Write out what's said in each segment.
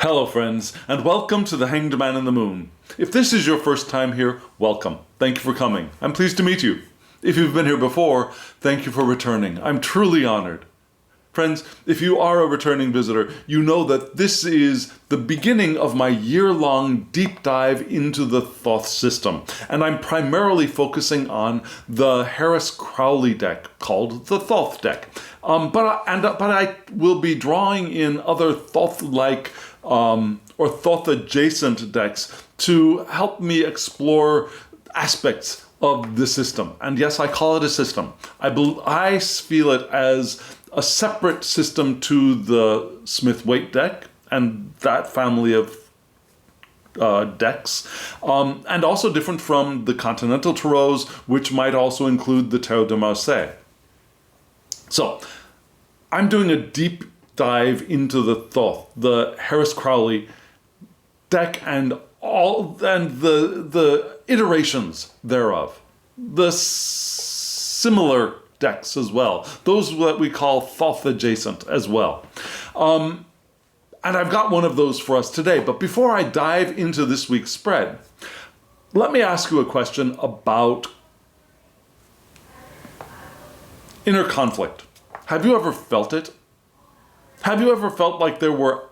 Hello friends, and welcome to The Hanged Man in the Moon. If this is your first time here, welcome. Thank you for coming. I'm pleased to meet you. If you've been here before, thank you for returning. I'm truly honored. Friends, if you are a returning visitor, you know that this is the beginning of my year-long deep dive into the Thoth system, and I'm primarily focusing on the Harris-Crowley deck called the Thoth deck. But I will be drawing in other Thoth-like or Thoth-adjacent decks to help me explore aspects of the system. And yes, I call it a system. I feel it as a separate system to the Smith-Waite deck and that family of decks, and also different from the Continental Tarots, which might also include the Tarot de Marseille. So, I'm doing a deep dive into the Thoth, the Harris-Crowley deck, and the iterations thereof, the similar decks as well, those that we call Thoth adjacent as well. And I've got one of those for us today. But before I dive into this week's spread, let me ask you a question about inner conflict. Have you ever felt it? Have you ever felt like there were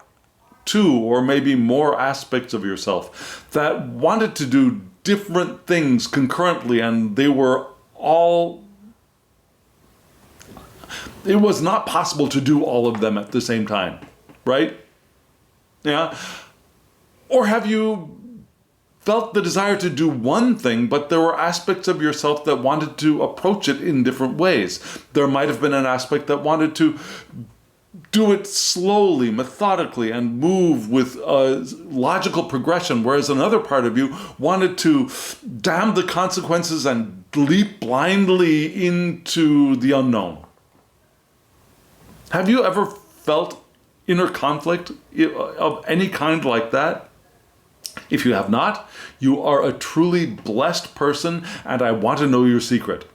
two or maybe more aspects of yourself that wanted to do different things concurrently, and they were all... It was not possible to do all of them at the same time, right? Yeah. Or have you felt the desire to do one thing, but there were aspects of yourself that wanted to approach it in different ways? There might have been an aspect that wanted to do it slowly, methodically, and move with a logical progression, whereas another part of you wanted to damn the consequences and leap blindly into the unknown. Have you ever felt inner conflict of any kind like that? If you have not, you are a truly blessed person, and I want to know your secret.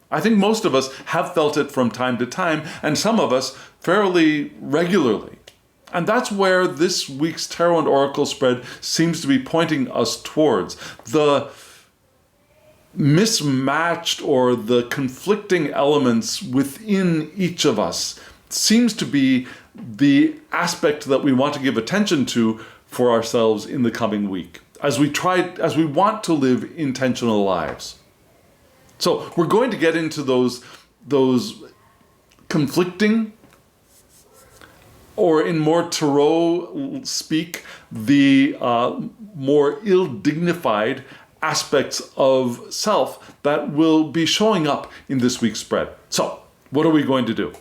I think most of us have felt it from time to time, and some of us fairly regularly. And that's where this week's Tarot and Oracle spread seems to be pointing us towards. The mismatched or the conflicting elements within each of us seems to be the aspect that we want to give attention to for ourselves in the coming week, as we want to live intentional lives. So we're going to get into those conflicting, or in more Tarot speak, the more ill-dignified aspects of self that will be showing up in this week's spread. So what are we going to do?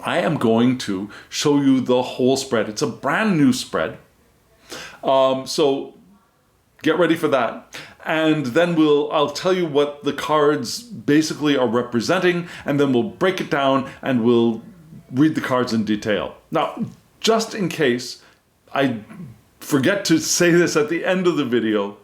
I am going to show you the whole spread. It's a brand new spread. So get ready for that. And then I'll tell you what the cards basically are representing, and then we'll break it down and we'll read the cards in detail. Now, just in case I forget to say this at the end of the video,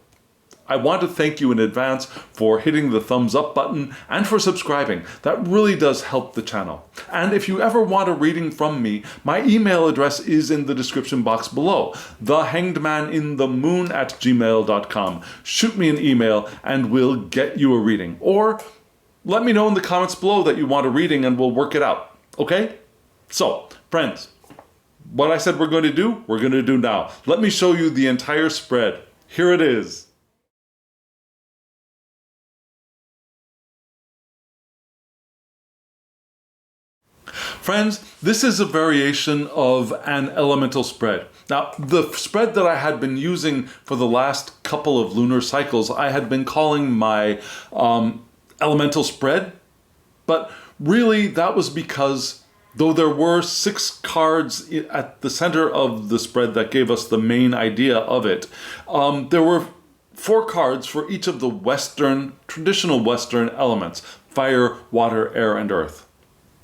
I want to thank you in advance for hitting the thumbs up button and for subscribing. That really does help the channel. And if you ever want a reading from me, my email address is in the description box below, thehangedmaninthemoon@gmail.com. Shoot me an email and we'll get you a reading. Or let me know in the comments below that you want a reading and we'll work it out. Okay? So, friends, what I said we're going to do now. Let me show you the entire spread. Here it is. Friends, this is a variation of an elemental spread. Now, the spread that I had been using for the last couple of lunar cycles, I had been calling my elemental spread, but really that was because though there were 6 cards at the center of the spread that gave us the main idea of it, there were 4 cards for each of the traditional Western elements: fire, water, air, and earth.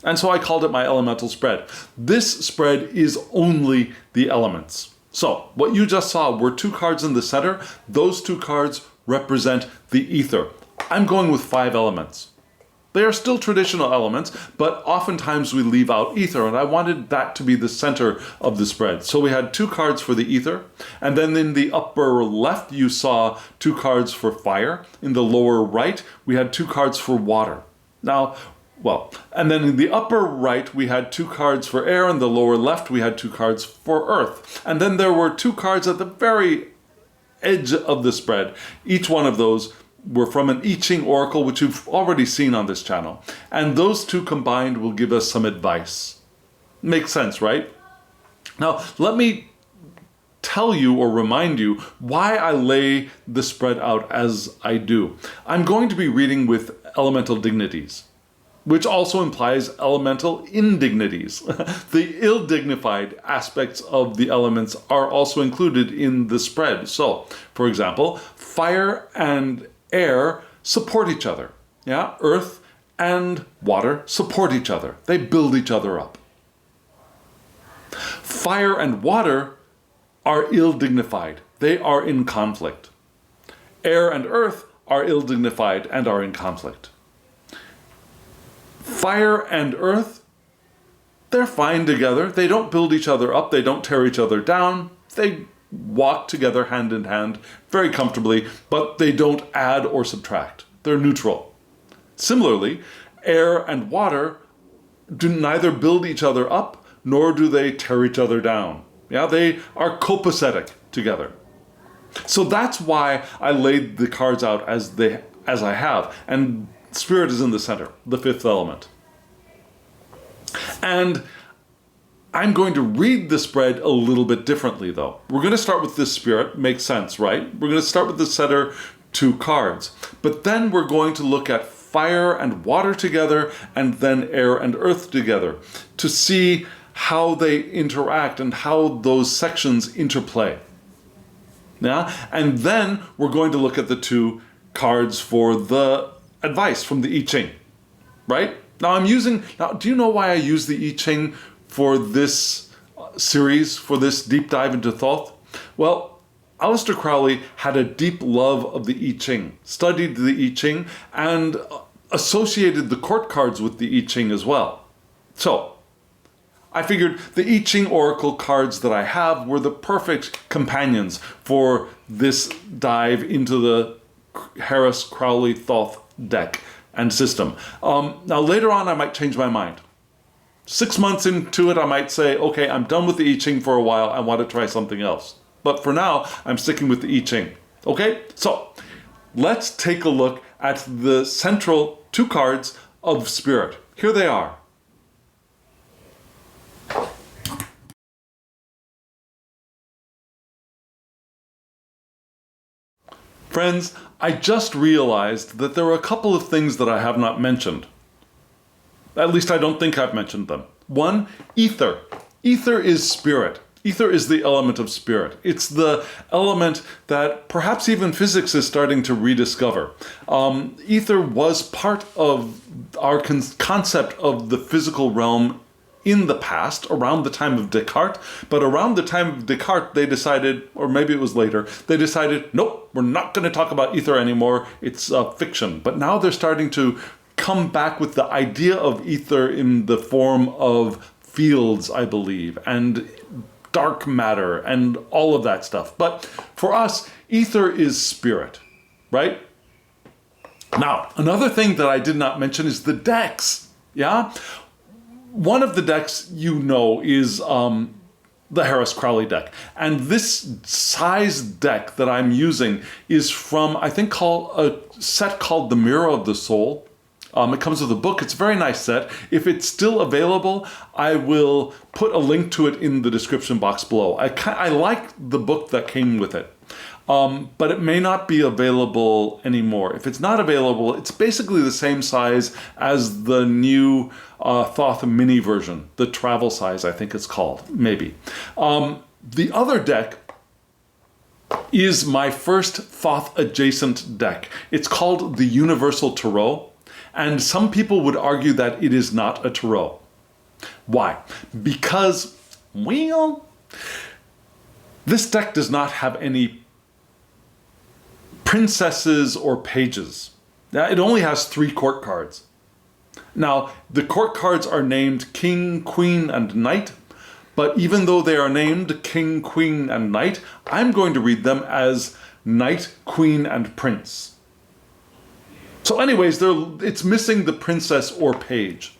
And so I called it my elemental spread. This spread is only the elements. So what you just saw were 2 cards in the center. Those 2 cards represent the ether. I'm going with 5 elements. They are still traditional elements, but oftentimes we leave out ether, and I wanted that to be the center of the spread. So we had 2 cards for the ether, and then in the upper left you saw 2 cards for fire. In the lower right we had 2 cards for water. Now, and then in the upper right we had 2 cards for air, and the lower left we had 2 cards for earth. And then there were 2 cards at the very edge of the spread. Each one of those were from an I-Ching oracle, which you've already seen on this channel. And those 2 combined will give us some advice. Makes sense, right? Now, let me tell you or remind you why I lay the spread out as I do. I'm going to be reading with elemental dignities, which also implies elemental indignities. The ill-dignified aspects of the elements are also included in the spread. So, for example, fire and air support each other. Yeah, earth and water support each other. They build each other up. Fire and water are ill-dignified. They are in conflict. Air and earth are ill-dignified and are in conflict. Fire and earth, they're fine together. They don't build each other up. They don't tear each other down. They walk together hand in hand very comfortably, but they don't add or subtract. They're neutral. Similarly, air and water do neither build each other up nor do they tear each other down. Yeah, they are copacetic together. So that's why I laid the cards out as I have, and spirit is in the center, the 5th element. And I'm going to read the spread a little bit differently, though. We're going to start with this spirit. Makes sense, right? We're going to start with the center 2 cards. But then we're going to look at fire and water together, and then air and earth together, to see how they interact and how those sections interplay. Yeah? And then we're going to look at the 2 cards for the advice from the I-Ching, right? Now, do you know why I use the I-Ching for this series, for this deep dive into Thoth? Well, Harris-Crowley had a deep love of the I-Ching, studied the I-Ching, and associated the court cards with the I-Ching as well. So, I figured the I-Ching oracle cards that I have were the perfect companions for this dive into the Harris-Crowley Thoth deck and system. Now, later on, I might change my mind. 6 months into it, I might say, okay, I'm done with the I-Ching for a while. I want to try something else. But for now, I'm sticking with the I-Ching. Okay, so let's take a look at the central 2 cards of spirit. Here they are. Friends, I just realized that there are a couple of things that I have not mentioned. At least I don't think I've mentioned them. 1, ether. Ether is spirit. Ether is the element of spirit. It's the element that perhaps even physics is starting to rediscover. Ether was part of our concept of the physical realm in the past, around the time of Descartes, but around the time of Descartes, they decided, or maybe it was later, they decided, nope, we're not going to talk about ether anymore, it's fiction. But now they're starting to come back with the idea of ether in the form of fields, I believe, and dark matter, and all of that stuff. But for us, ether is spirit, right? Now, another thing that I did not mention is the decks, yeah? One of the decks you know is the Harris-Crowley deck. And this size deck that I'm using is from, I think, a set called The Mirror of the Soul. It comes with a book. It's a very nice set. If it's still available, I will put a link to it in the description box below. I like the book that came with it. But it may not be available anymore. If it's not available, it's basically the same size as the new Thoth mini version, the travel size, I think it's called, maybe. The other deck is my first Thoth adjacent deck. It's called the Universal Tarot, and some people would argue that it is not a tarot. Why? Because, well, this deck does not have any princesses or pages. Now, it only has 3 court cards. Now, the court cards are named King, Queen, and Knight, but even though they are named King, Queen, and Knight, I'm going to read them as Knight, Queen, and Prince. So anyways, it's missing the princess or page.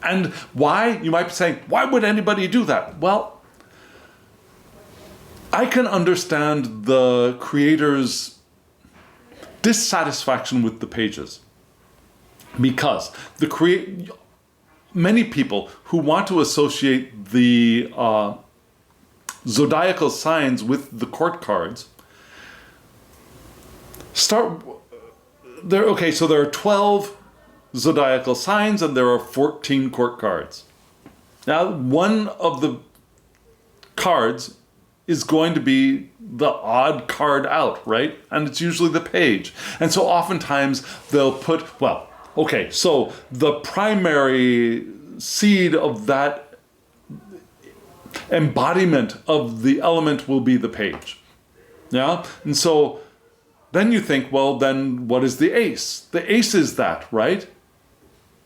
And why? You might be saying, why would anybody do that? Well, I can understand the creator's dissatisfaction with the pages, because many people who want to associate the zodiacal signs with the court cards okay, so there are 12 zodiacal signs and there are 14 court cards. Now, one of the cards is going to be the odd card out, right? And it's usually the page. And so oftentimes they'll put, well, okay, so the primary seed of that embodiment of the element will be the page. Yeah? And so then you think, well, then what is the ace? The ace is that, right?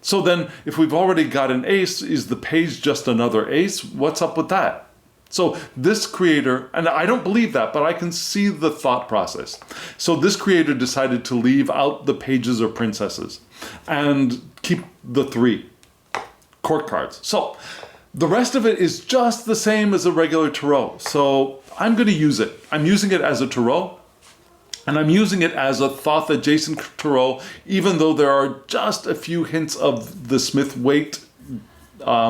So then if we've already got an ace, is the page just another ace? What's up with that? So this creator, and I don't believe that, but I can see the thought process. So this creator decided to leave out the pages or princesses and keep the 3 court cards. So the rest of it is just the same as a regular tarot. So I'm going to use it. I'm using it as a tarot, and I'm using it as a Thoth-adjacent tarot, even though there are just a few hints of the Smith-Waite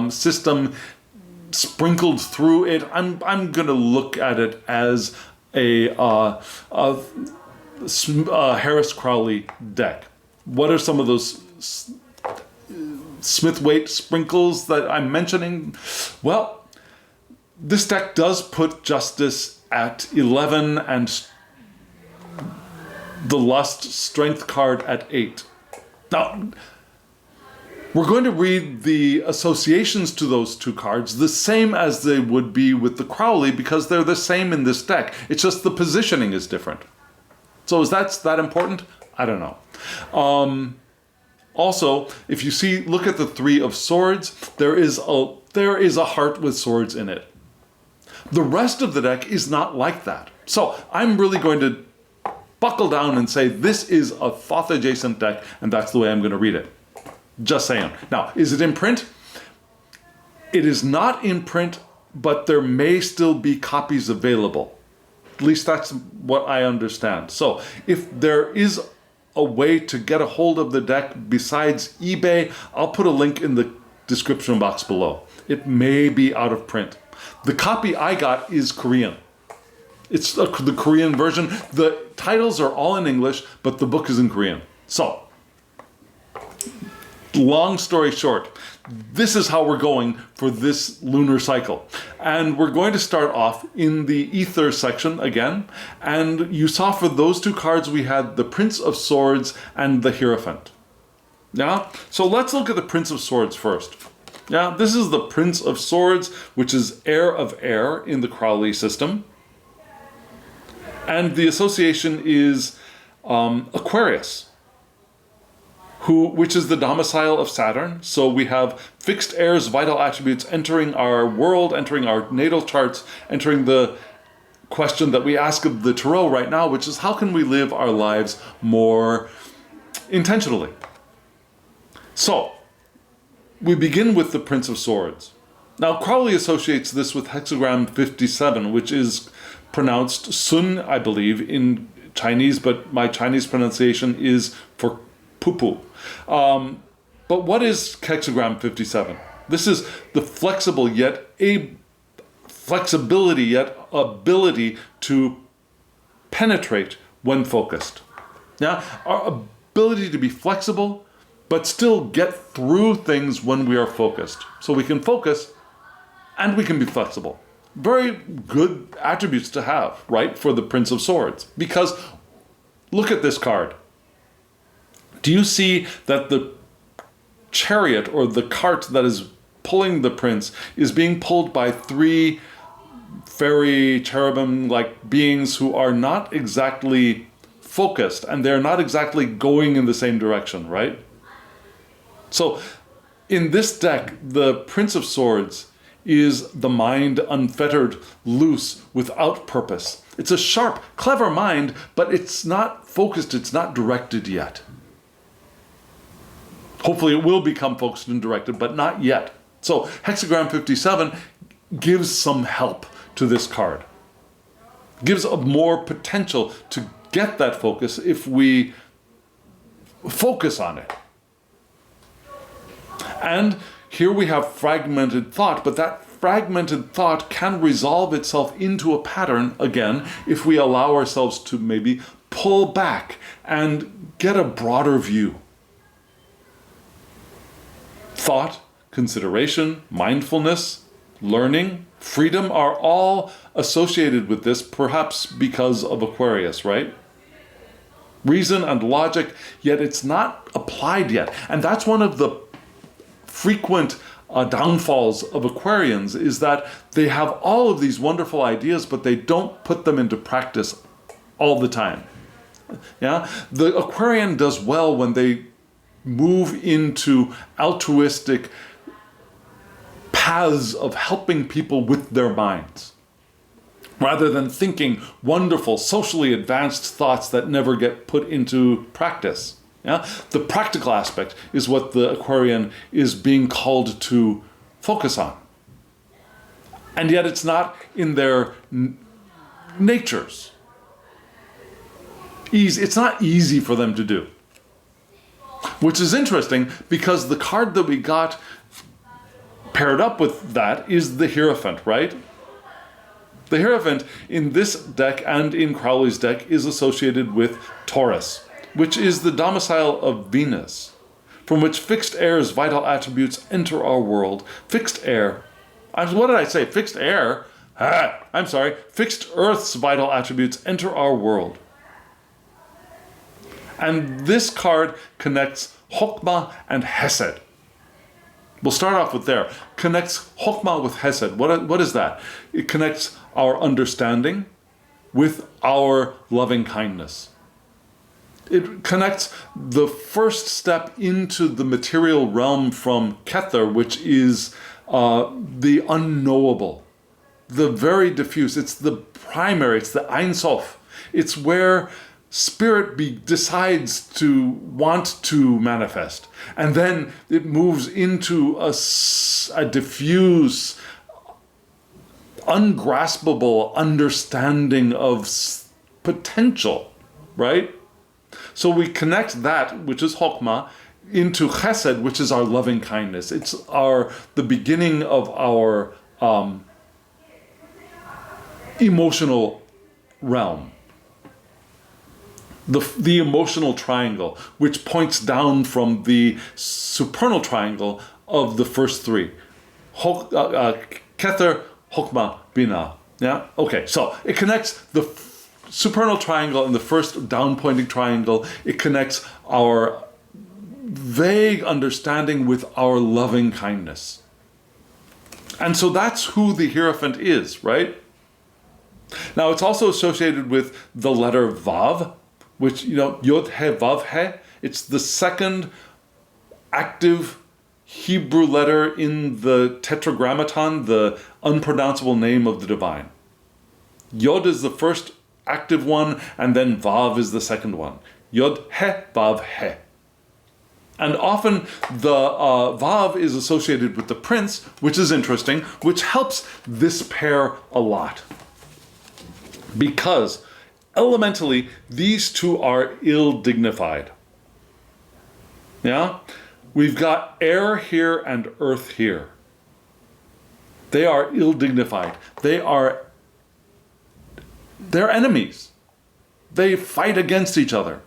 system sprinkled through it. I'm going to look at it as a Harris-Crowley deck. What are some of those Smith-Waite sprinkles that I'm mentioning? Well, this deck does put Justice at 11 and the Lust Strength card at 8. Now, we're going to read the associations to those 2 cards the same as they would be with the Crowley, because they're the same in this deck. It's just the positioning is different. So is that important? I don't know. Also, if you look at the 3 of Swords, there is a heart with swords in it. The rest of the deck is not like that. So I'm really going to buckle down and say this is a Thoth-adjacent deck, and that's the way I'm going to read it. Just saying. Now, is it in print? It is not in print, but there may still be copies available. At least that's what I understand. So if there is a way to get a hold of the deck besides eBay, I'll put a link in the description box below. It may be out of print. The copy I got is Korean. It's the Korean version. The titles are all in English, but the book is in Korean. So, long story short, this is how we're going for this lunar cycle. And we're going to start off in the ether section again. And you saw for those 2 cards we had the Prince of Swords and the Hierophant. Yeah? So let's look at the Prince of Swords first. Yeah, this is the Prince of Swords, which is heir of air in the Crowley system. And the association is Aquarius, which is the domicile of Saturn. So we have fixed heirs, vital attributes entering our world, entering our natal charts, entering the question that we ask of the tarot right now, which is how can we live our lives more intentionally? So we begin with the Prince of Swords. Now Crowley associates this with hexagram 57, which is pronounced Sun, I believe, in Chinese, but my Chinese pronunciation is for poo-poo. But what is hexagram 57? This is the flexibility yet ability to penetrate when focused. Now, our ability to be flexible, but still get through things when we are focused. So we can focus and we can be flexible. Very good attributes to have, right, for the Prince of Swords. Because look at this card. Do you see that the chariot or the cart that is pulling the prince is being pulled by 3 fairy cherubim-like beings who are not exactly focused, and they're not exactly going in the same direction, right? So in this deck, the Prince of Swords is the mind unfettered, loose, without purpose. It's a sharp, clever mind, but it's not focused, it's not directed yet. Hopefully it will become focused and directed, but not yet. So hexagram 57 gives some help to this card. Gives a more potential to get that focus if we focus on it. And here we have fragmented thought, but that fragmented thought can resolve itself into a pattern again if we allow ourselves to maybe pull back and get a broader view. Thought, consideration, mindfulness, learning, freedom are all associated with this, perhaps because of Aquarius, right? Reason and logic, yet it's not applied yet. And that's one of the frequent downfalls of Aquarians, is that they have all of these wonderful ideas, but they don't put them into practice all the time. Yeah, the Aquarian does well when they move into altruistic paths of helping people with their minds, rather than thinking wonderful, socially advanced thoughts that never get put into practice. Yeah? The practical aspect is what the Aquarian is being called to focus on. And yet it's not in their natures. It's not easy for them to do. Which is interesting, because the card that we got paired up with that is the Hierophant, right? The Hierophant in this deck and in Crowley's deck is associated with Taurus, which is the domicile of Venus, from which fixed air's vital attributes enter our world. Fixed air, what did I say? Fixed air? I'm sorry. Fixed Earth's vital attributes enter our world. And this card connects Chokmah and Hesed. We'll start off with there. Connects Chokmah with Hesed. What is that? It connects our understanding with our loving kindness. It connects the first step into the material realm from Kether, which is the unknowable, the very diffuse. It's the primary, it's the Ein Sof. It's where spirit decides to want to manifest. And then it moves into a diffuse, ungraspable understanding of potential, right? So we connect that, which is Chokmah, into Chesed, which is our loving kindness. It's the beginning of our emotional realm. The emotional triangle, which points down from the supernal triangle of the first three. Kether, Chokmah, Binah. Yeah? Okay, so it connects the supernal triangle and the first down-pointing triangle. It connects our vague understanding with our loving kindness. And so that's who the Hierophant is, right? Now, it's also associated with the letter Vav, which, Yod He Vav He. It's the second active Hebrew letter in the Tetragrammaton, the unpronounceable name of the divine. Yod is the first active one, and then Vav is the second one. Yod He Vav He. And often the Vav is associated with the prince, which is interesting, which helps this pair a lot. Because elementally, these two are ill-dignified. Yeah? We've got air here and earth here. They are ill-dignified. They're enemies. They fight against each other.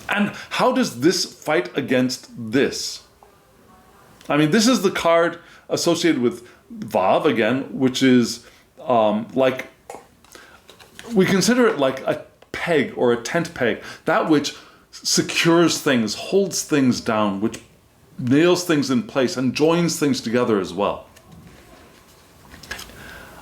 And how does this fight against this? I mean, this is the card associated with Vav, again, which is we consider it like a peg or a tent peg, that which secures things, holds things down, which nails things in place and joins things together as well.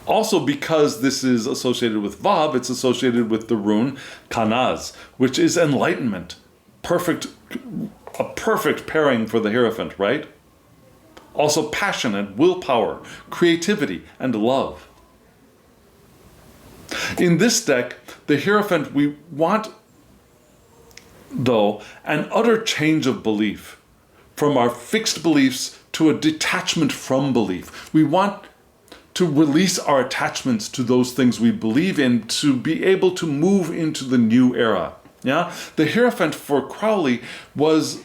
Also, because this is associated with Vav, it's associated with the rune Kanaz, which is enlightenment, perfect a perfect pairing for the Hierophant, right? Also passion and willpower, creativity and love. In this deck, the Hierophant, we want, though, an utter change of belief from our fixed beliefs to a detachment from belief. We want to release our attachments to those things we believe in, to be able to move into the new era. Yeah, the Hierophant for Crowley was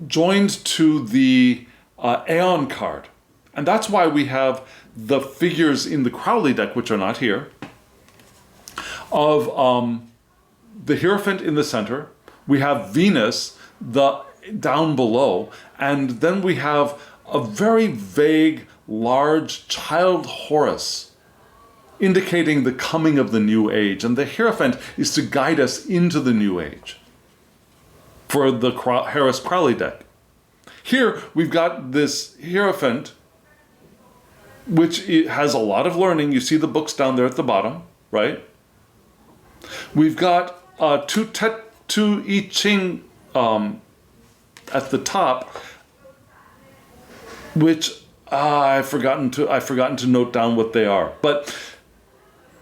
joined to the Aeon card, and that's why we have the figures in the Crowley deck, which are not here, of the Hierophant in the center. We have Venus down below, and then we have a very vague, large child Horus, indicating the coming of the new age. And the Hierophant is to guide us into the new age for the Harris-Crowley deck. Here we've got this Hierophant, which has a lot of learning. You see the books down there at the bottom, right? We've got two I-Ching at the top, which I've forgotten to note down what they are. But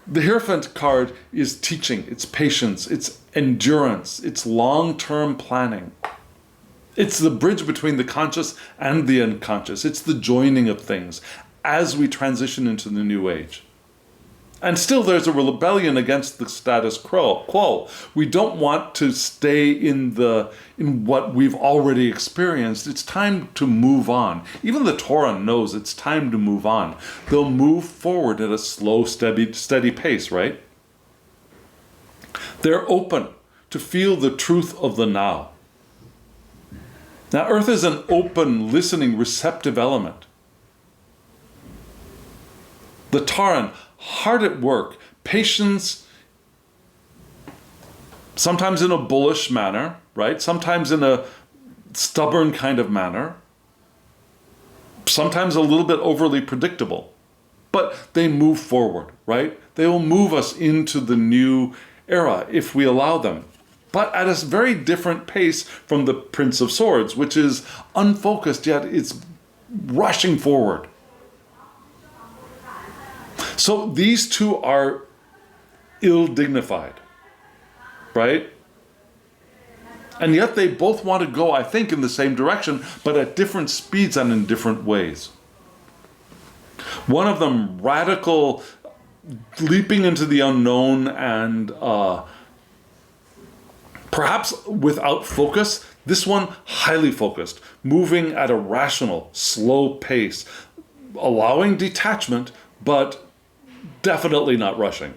the Hierophant card is teaching, it's patience, it's endurance, it's long-term planning. It's the bridge between the conscious and the unconscious. It's the joining of things as we transition into the new age. And still there's a rebellion against the status quo. We don't want to stay in what we've already experienced. It's time to move on. Even the Tauran knows it's time to move on. They'll move forward at a slow, steady pace, right? They're open to feel the truth of the now. Now, Earth is an open, listening, receptive element. The Tauran, hard at work, patience, sometimes in a bullish manner, right? Sometimes in a stubborn kind of manner. Sometimes a little bit overly predictable. But they move forward, right? They will move us into the new era if we allow them. But at a very different pace from the Prince of Swords, which is unfocused, yet it's rushing forward. So these two are ill-dignified, right? And yet they both want to go, I think, in the same direction, but at different speeds and in different ways. One of them radical, leaping into the unknown and perhaps without focus. This one, highly focused, moving at a rational, slow pace, allowing detachment, but definitely not rushing.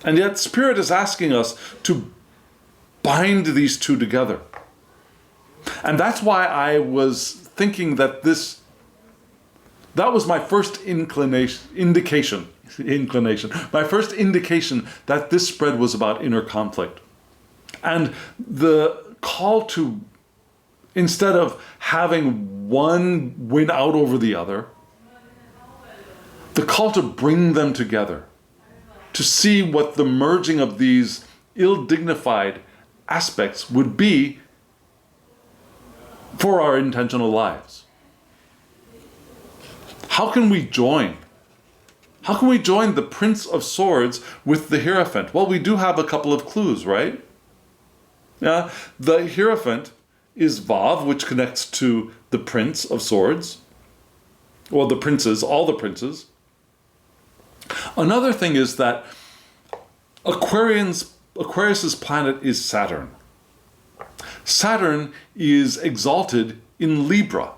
And yet Spirit is asking us to bind these two together. And that's why I was thinking that that was my first indication. My first indication that this spread was about inner conflict. And the call to, instead of having one win out over the other, the call to bring them together, to see what the merging of these ill-dignified aspects would be for our intentional lives. How can we join? How can we join the Prince of Swords with the Hierophant? Well, we do have a couple of clues, right? Yeah, the Hierophant is Vav, which connects to the Prince of Swords, or the princes, all the princes. Another thing is that Aquarius's planet is Saturn. Saturn is exalted in Libra.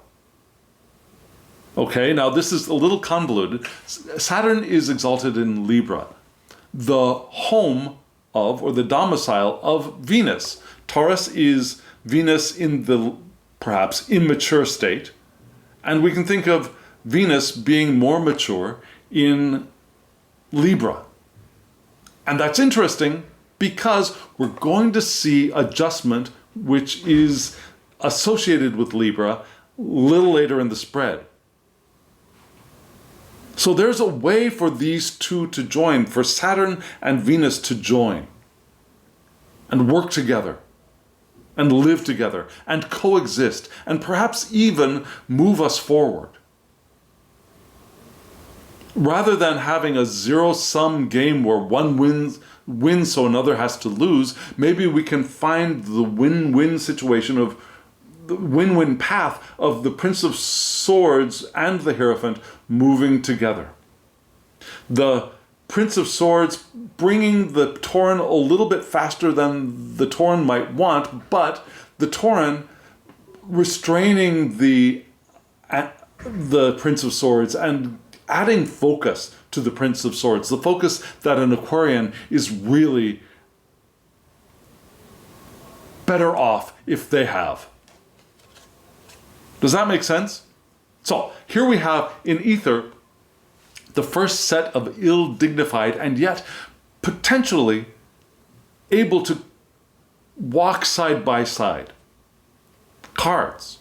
Okay, now this is a little convoluted. Saturn is exalted in Libra, the home of, or the domicile of Venus. Taurus is Venus in the perhaps immature state, and we can think of Venus being more mature in Libra. And that's interesting because we're going to see adjustment which is associated with Libra a little later in the spread. So there's a way for these two to join, for Saturn and Venus to join and work together. and live together and coexist and perhaps even move us forward. Rather than having a zero-sum game where one wins so another has to lose, maybe we can find the win-win situation of the win-win path of the Prince of Swords and the Hierophant moving together. The Prince of Swords bringing the Tauren a little bit faster than the Tauren might want, but the Tauren restraining the Prince of Swords and adding focus to the Prince of Swords, the focus that an Aquarian is really better off if they have. Does that make sense? So here we have in Ether the first set of ill-dignified and yet potentially able to walk side by side cards.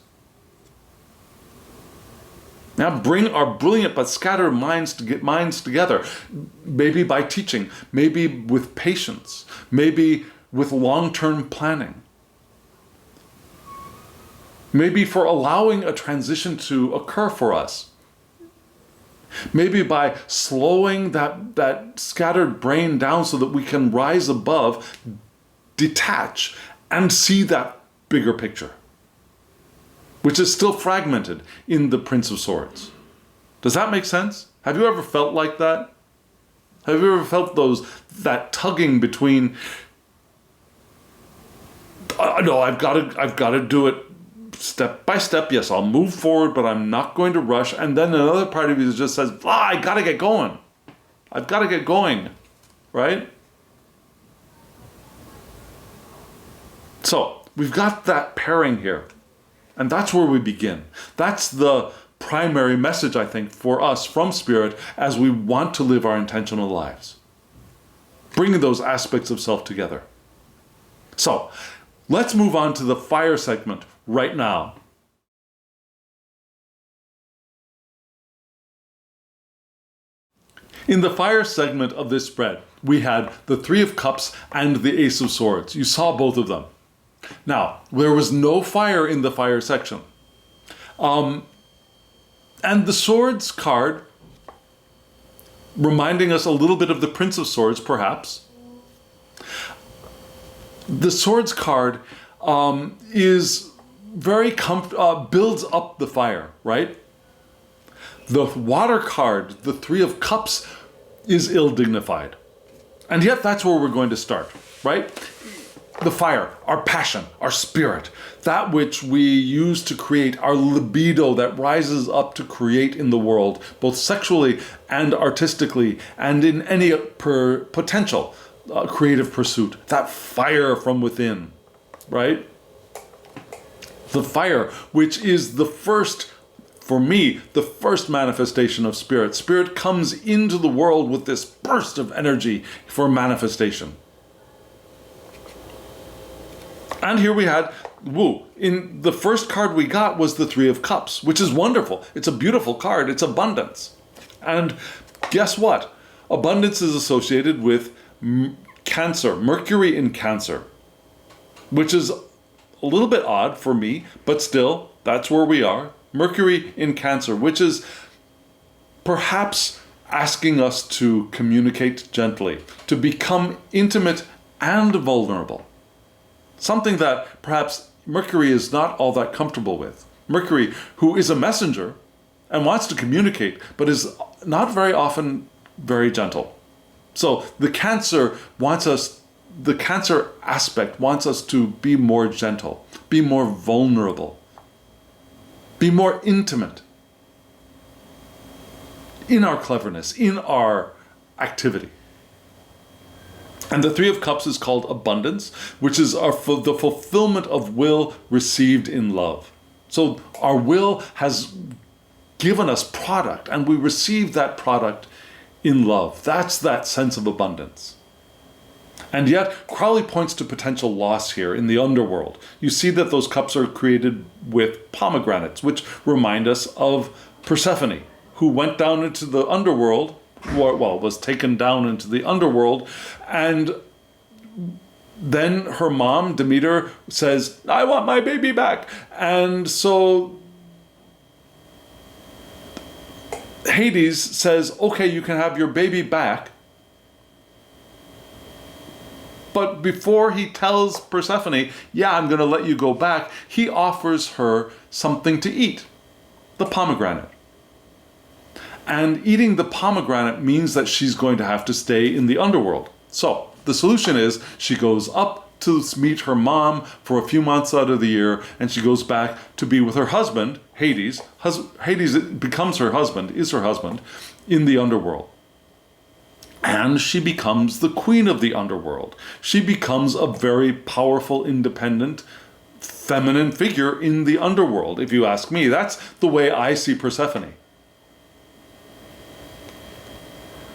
Now bring our brilliant but scattered minds to get minds together, maybe by teaching, maybe with patience, maybe with long-term planning, maybe for allowing a transition to occur for us, maybe by slowing that scattered brain down so that we can rise above, detach, and see that bigger picture, which is still fragmented in the Prince of Swords. Does that make sense? Have you ever felt like that? Have you ever felt that tugging between, no, I've got to do it step by step. Yes, I'll move forward, but I'm not going to rush. And then another part of you just says, I got to get going. I've got to get going, right? So we've got that pairing here. And that's where we begin. That's the primary message, I think, for us from Spirit as we want to live our intentional lives. Bringing those aspects of self together. So, let's move on to the fire segment right now. In the fire segment of this spread, we had the Three of Cups and the Ace of Swords. You saw both of them. Now, there was no fire in the fire section. And the Swords card, reminding us a little bit of the Prince of Swords, perhaps. The Swords card is very builds up the fire, right? The water card, the Three of Cups, is ill-dignified. And yet that's where we're going to start, right? The fire, our passion, our spirit, that which we use to create, our libido that rises up to create in the world, both sexually and artistically, and in any potential creative pursuit. That fire from within, right? The fire, which is the first, for me, the first manifestation of spirit. Spirit comes into the world with this burst of energy for manifestation. And here we had, in the first card we got was the Three of Cups, which is wonderful. It's a beautiful card. It's abundance. And guess what? Abundance is associated with Cancer, Mercury in Cancer, which is a little bit odd for me, but still, that's where we are. Mercury in Cancer, which is perhaps asking us to communicate gently, to become intimate and vulnerable. Something that perhaps Mercury is not all that comfortable with. Mercury, who is a messenger and wants to communicate, but is not very often very gentle. So the Cancer aspect wants us to be more gentle, be more vulnerable, be more intimate in our cleverness, in our activity. And the Three of Cups is called abundance, which is the fulfillment of will received in love. So our will has given us product, and we receive that product in love. That's that sense of abundance. And yet, Crowley points to potential loss here in the underworld. You see that those cups are created with pomegranates, which remind us of Persephone, who went down into the underworld, was taken down into the underworld, and then her mom, Demeter, says, I want my baby back. And so Hades says, okay, you can have your baby back. But before he tells Persephone, yeah, I'm going to let you go back, he offers her something to eat, the pomegranate. And eating the pomegranate means that she's going to have to stay in the underworld. So the solution is she goes up to meet her mom for a few months out of the year, and she goes back to be with her husband, Hades. Hades becomes her husband, is her husband, in the underworld. And she becomes the queen of the underworld. She becomes a very powerful, independent, feminine figure in the underworld, if you ask me. That's the way I see Persephone.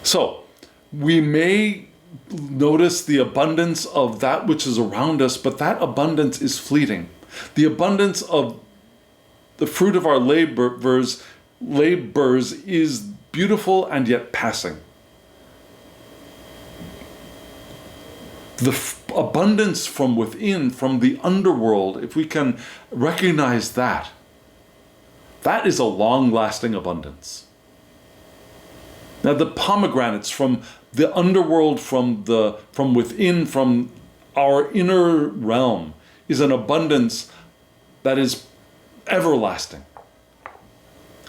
So, we may notice the abundance of that which is around us, but that abundance is fleeting. The abundance of the fruit of our labors is beautiful and yet passing. The abundance from within, from the underworld, if we can recognize that, that is a long-lasting abundance. Now, the pomegranates from the underworld, from within, from our inner realm, is an abundance that is everlasting.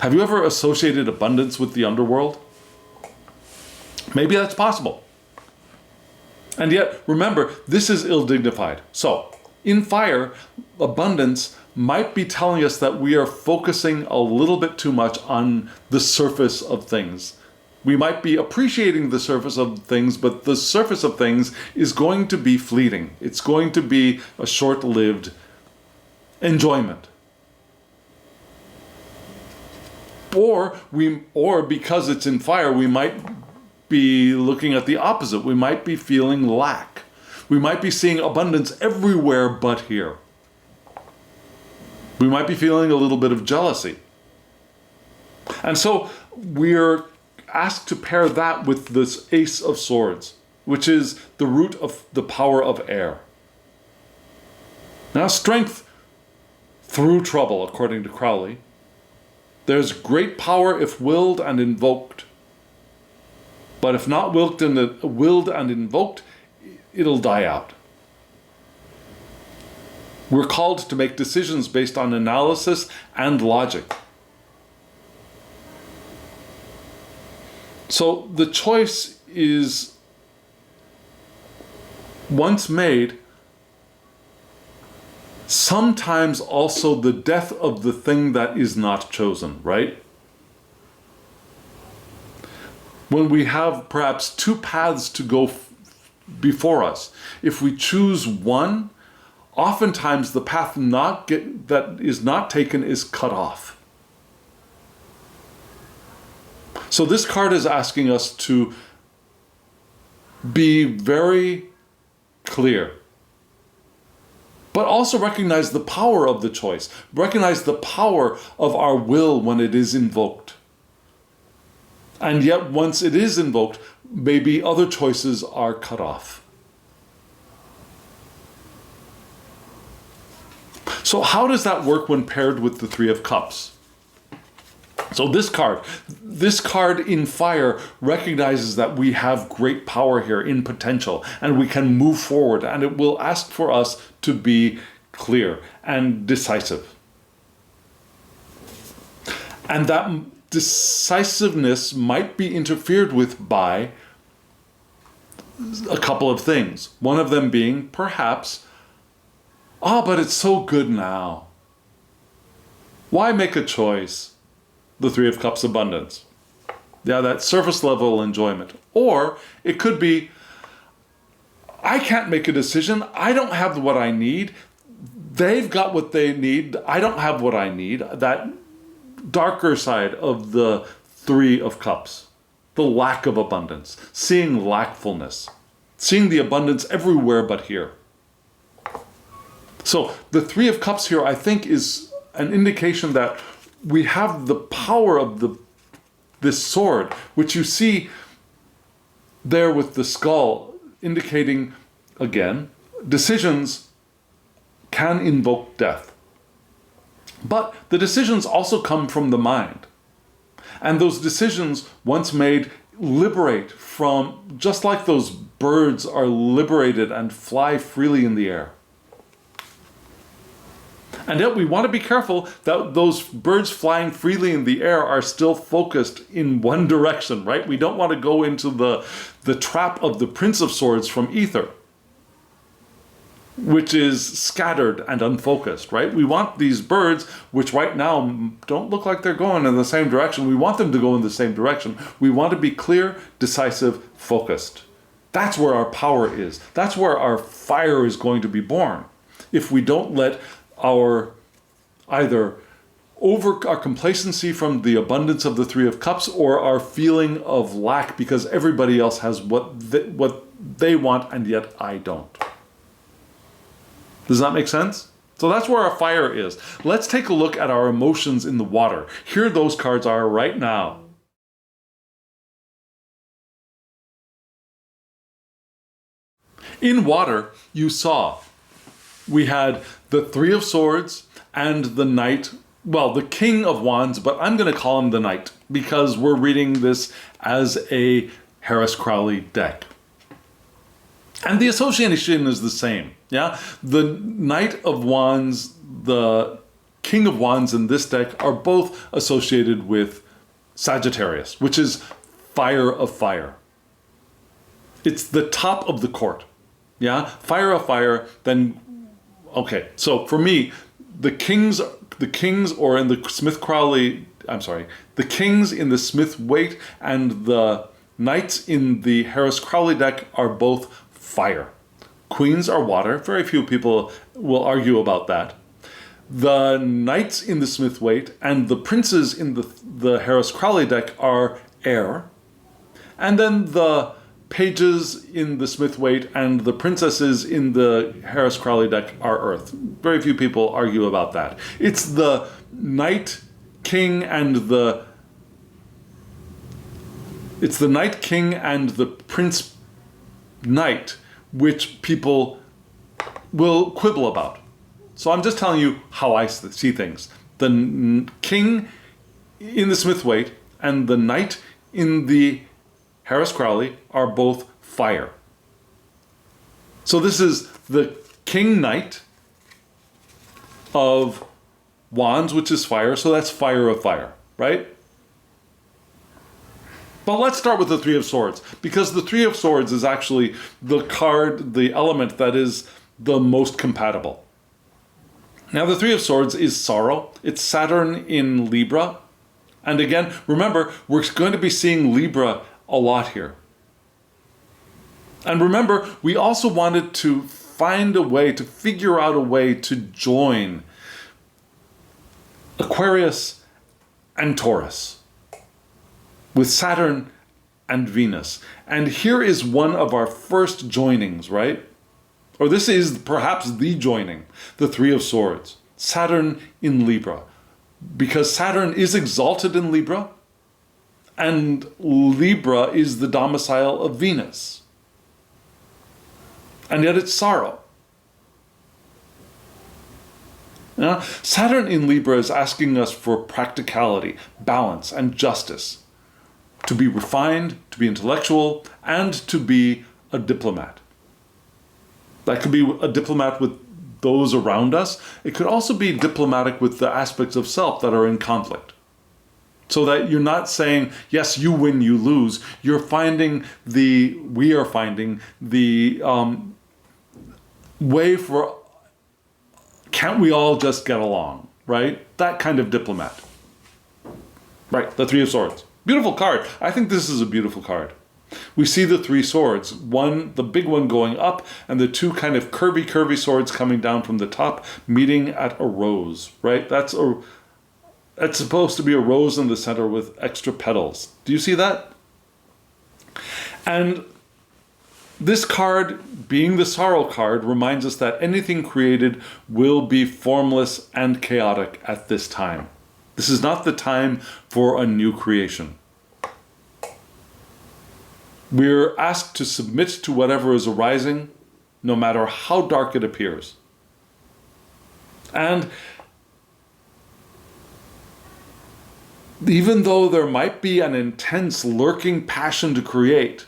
Have you ever associated abundance with the underworld? Maybe that's possible. And yet, remember, this is ill-dignified. So, in fire, abundance might be telling us that we are focusing a little bit too much on the surface of things. We might be appreciating the surface of things, but the surface of things is going to be fleeting. It's going to be a short-lived enjoyment. Or because it's in fire, we might be looking at the opposite. We might be feeling lack. We might be seeing abundance everywhere but here. We might be feeling a little bit of jealousy. And so we're asked to pair that with this Ace of Swords, which is the root of the power of air. Now, strength through trouble, according to Crowley. There's great power if willed and invoked. But if not willed and invoked, it'll die out. We're called to make decisions based on analysis and logic. So the choice is, once made, sometimes also the death of the thing that is not chosen, right? When we have perhaps two paths to go before us, if we choose one, oftentimes the path that is not taken is cut off. So this card is asking us to be very clear, but also recognize the power of the choice. Recognize the power of our will when it is invoked. And yet, once it is invoked, maybe other choices are cut off. So how does that work when paired with the Three of Cups? So this card in fire recognizes that we have great power here in potential, and we can move forward, and it will ask for us to be clear and decisive. And that decisiveness might be interfered with by a couple of things. One of them being, perhaps, but it's so good now. Why make a choice? The Three of Cups abundance. Yeah, that surface level enjoyment. Or it could be, I can't make a decision. I don't have what I need. They've got what they need. I don't have what I need. That darker side of the Three of Cups. The lack of abundance. Seeing lackfulness. Seeing the abundance everywhere but here. So the Three of Cups here, I think, is an indication that we have the power of this sword, which you see there with the skull, indicating, again, decisions can invoke death. But the decisions also come from the mind. And those decisions, once made, liberate from, just like those birds are liberated and fly freely in the air. And yet we want to be careful that those birds flying freely in the air are still focused in one direction, right? We don't want to go into the trap of the Prince of Swords from Ether, which is scattered and unfocused, right? We want these birds, which right now don't look like they're going in the same direction, we want them to go in the same direction. We want to be clear, decisive, focused. That's where our power is. That's where our fire is going to be born. If we don't let our complacency from the abundance of the Three of Cups, or our feeling of lack because everybody else has what they want and yet I don't. Does that make sense? So that's where our fire is. Let's take a look at our emotions in the water. Here those cards are right now. In water, you saw we had the Three of Swords and the Knight, well, the King of Wands, but I'm going to call him the Knight because we're reading this as a Harris-Crowley deck. And the association is the same, yeah? The Knight of Wands, the King of Wands in this deck are both associated with Sagittarius, which is fire of fire. It's the top of the court, yeah? Fire of fire, then, okay, so for me, the kings, or in the Smith-Crowley, the kings in the Smith-Waite and the knights in the Harris-Crowley deck are both fire. Queens are water. Very few people will argue about that. The knights in the Smith-Waite and the princes in the Harris-Crowley deck are air. And then the pages in the Smith-Waite and the princesses in the Harris-Crowley deck are earth. Very few people argue about that. It's the Knight King and the Prince Knight which people will quibble about. So I'm just telling you how I see things. The king in the Smith-Waite and the knight in the Harris-Crowley are both fire. So this is the king knight of wands, which is fire, so that's fire of fire, right? But let's start with the Three of Swords, because the Three of Swords is actually the card, the element that is the most compatible. Now, the Three of Swords is sorrow. It's Saturn in Libra. And again, remember, we're going to be seeing Libra a lot here. And remember, we also wanted to find a way, to figure out a way to join Aquarius and Taurus with Saturn and Venus. And here is one of our first joinings, right? Or this is perhaps the joining, the Three of Swords, Saturn in Libra. Because Saturn is exalted in Libra, and Libra is the domicile of Venus. And yet it's sorrow. Now, Saturn in Libra is asking us for practicality, balance, and justice. To be refined, to be intellectual, and to be a diplomat. That could be a diplomat with those around us. It could also be diplomatic with the aspects of self that are in conflict. So that you're not saying, yes, you win, you lose. We are finding the way for, can't we all just get along, right? That kind of diplomat. Right, the Three of Swords. Beautiful card. I think this is a beautiful card. We see the three swords, one, the big one going up, and the two kind of curvy swords coming down from the top, meeting at a rose, right? That's supposed to be a rose in the center with extra petals. Do you see that? And this card, being the sorrow card, reminds us that anything created will be formless and chaotic at this time. This is not the time for a new creation. We're asked to submit to whatever is arising, no matter how dark it appears. And even though there might be an intense lurking passion to create,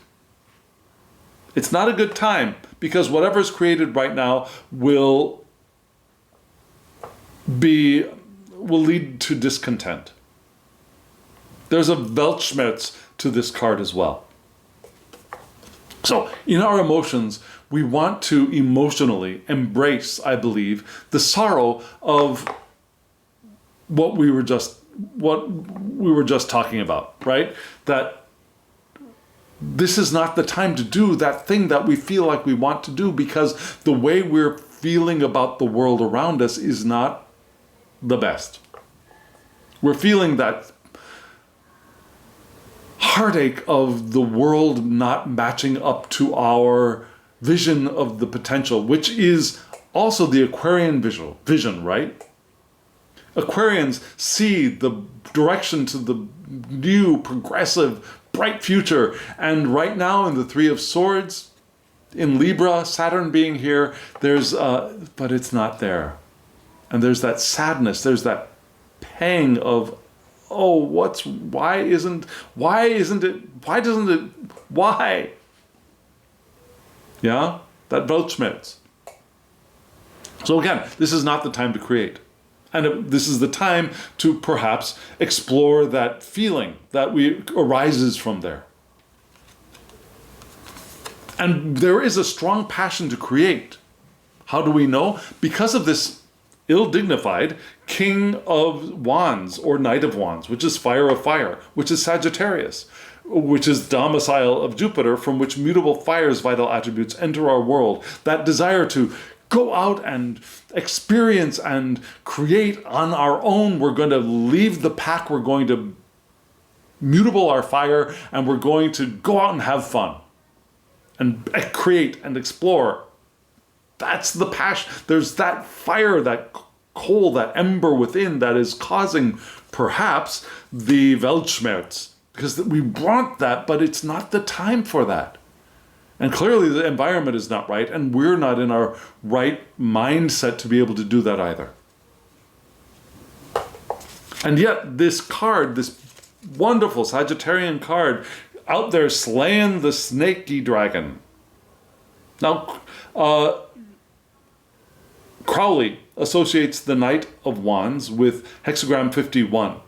it's not a good time, because whatever's created right now will lead to discontent. There's a Weltschmerz to this card as well. So in our emotions, we want to emotionally embrace, I believe, the sorrow of what we were just talking about, right? That this is not the time to do that thing that we feel like we want to do, because the way we're feeling about the world around us is not the best. We're feeling that heartache of the world not matching up to our vision of the potential, which is also the Aquarian vision, right? Aquarians see the direction to the new, progressive, bright future. And right now in the Three of Swords, in Libra, Saturn being here, but it's not there. And there's that sadness, there's that pang of, oh, why doesn't it, yeah, that Weltschmerz. So again, this is not the time to create. And this is the time to perhaps explore that feeling that arises from there. And there is a strong passion to create. How do we know? Because of this ill-dignified King of Wands or Knight of Wands, which is Fire of Fire, which is Sagittarius, which is domicile of Jupiter, from which mutable fire's vital attributes enter our world. That desire to go out and experience and create on our own. We're going to leave the pack. We're going to mutable our fire, and we're going to go out and have fun and create and explore. That's the passion. There's that fire, that coal, that ember within that is causing perhaps the Weltschmerz, because we want that, but it's not the time for that. And clearly the environment is not right, and we're not in our right mindset to be able to do that either. And yet this card, this wonderful Sagittarian card, out there slaying the snaky dragon. Now, Crowley associates the Knight of Wands with hexagram 51,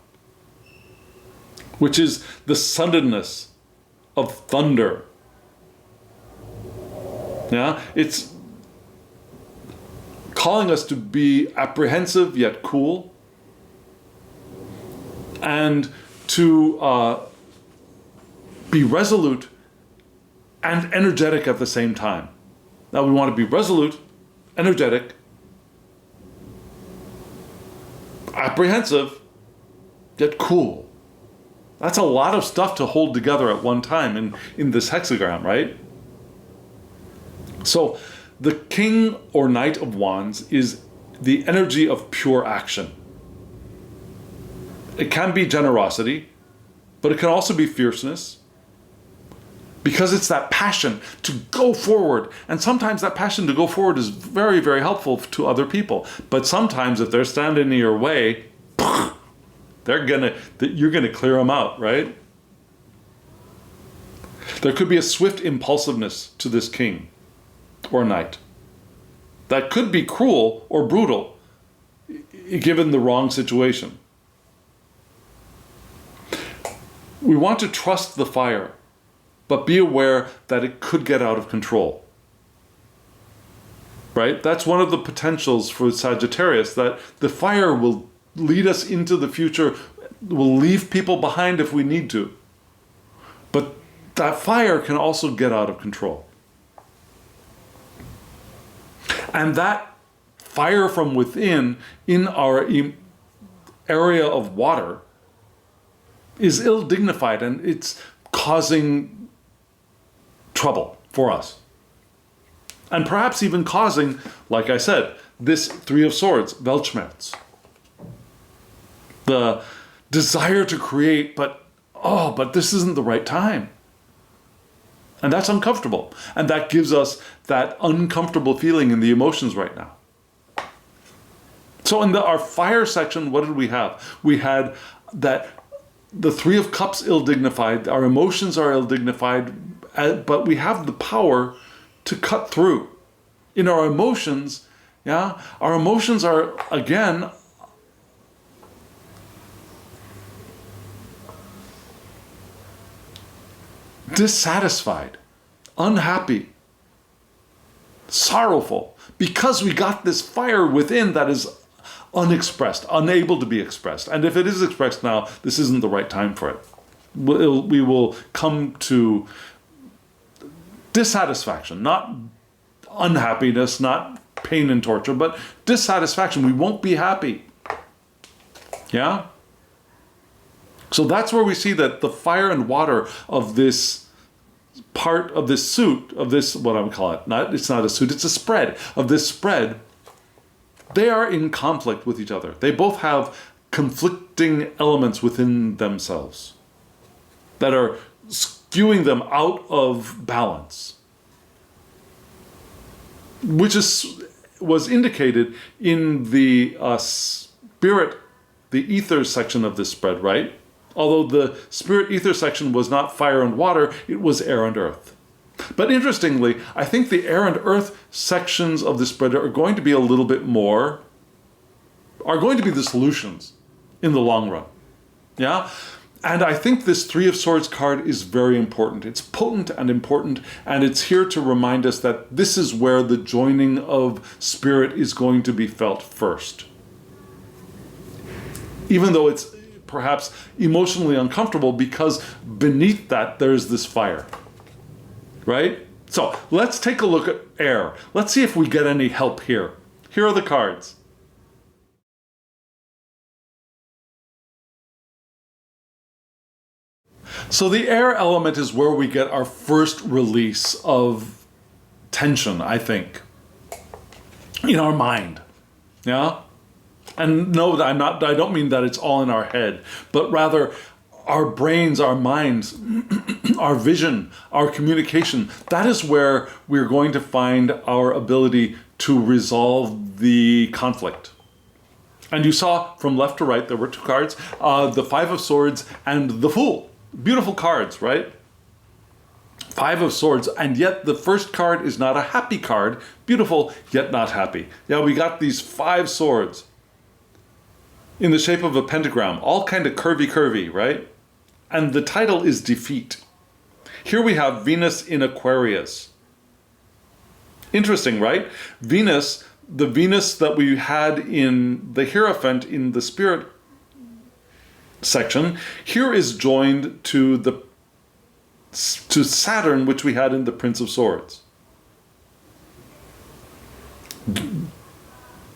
which is the suddenness of thunder. Yeah, it's calling us to be apprehensive yet cool, and to be resolute and energetic at the same time. Now we want to be resolute, energetic, apprehensive, yet cool. That's a lot of stuff to hold together at one time in this hexagram, right? So the King or Knight of Wands is the energy of pure action. It can be generosity, but it can also be fierceness, because it's that passion to go forward. And sometimes that passion to go forward is very, very helpful to other people. But sometimes if they're standing in your way, you're gonna clear them out, right? There could be a swift impulsiveness to this king or knight that could be cruel or brutal given the wrong situation. We want to trust the fire, but be aware that it could get out of control. Right? That's one of the potentials for Sagittarius, that the fire will lead us into the future, will leave people behind if we need to. But that fire can also get out of control. And that fire from within in our area of water is ill-dignified, and it's causing trouble for us. And perhaps even causing, like I said, this Three of Swords, Weltschmerz. The desire to create, but this isn't the right time. And that's uncomfortable. And that gives us that uncomfortable feeling in the emotions right now. So in our fire section, what did we have? We had that the Three of Cups ill-dignified, our emotions are ill-dignified, but we have the power to cut through. In our emotions, our emotions are, again, dissatisfied, unhappy, sorrowful, because we got this fire within that is unexpressed, unable to be expressed. And if it is expressed now, this isn't the right time for it. We will come to dissatisfaction, not unhappiness, not pain and torture, but dissatisfaction. We won't be happy. Yeah? So that's where we see that the fire and water of this part of this suit, of this, what I would call it, it's not a suit, it's a spread, of this spread, they are in conflict with each other. They both have conflicting elements within themselves that are skewing them out of balance, which was indicated in the spirit, the ether section of this spread, right? Although the spirit ether section was not fire and water, it was air and earth. But interestingly, I think the air and earth sections of the spread are going to be a little bit more, are going to be the solutions in the long run. Yeah? And I think this Three of Swords card is very important. It's potent and important, and it's here to remind us that this is where the joining of spirit is going to be felt first. Even though it's perhaps emotionally uncomfortable, because beneath that there's this fire. Right? So let's take a look at air. Let's see if we get any help here. Here are the cards. So the air element is where we get our first release of tension, I think, in our mind. Yeah? And no, I don't mean that it's all in our head, but rather our brains, our minds, our vision, our communication, that is where we're going to find our ability to resolve the conflict. And you saw from left to right, there were two cards, the Five of Swords and the Fool. Beautiful cards, right? Five of Swords, and yet the first card is not a happy card. Beautiful, yet not happy. Yeah, we got these 5 swords in the shape of a pentagram, all kind of curvy, right? And the title is Defeat. Here we have Venus in Aquarius. Interesting, right? Venus, the Venus that we had in the Hierophant in the Spirit section, here is joined to Saturn, which we had in the Prince of Swords.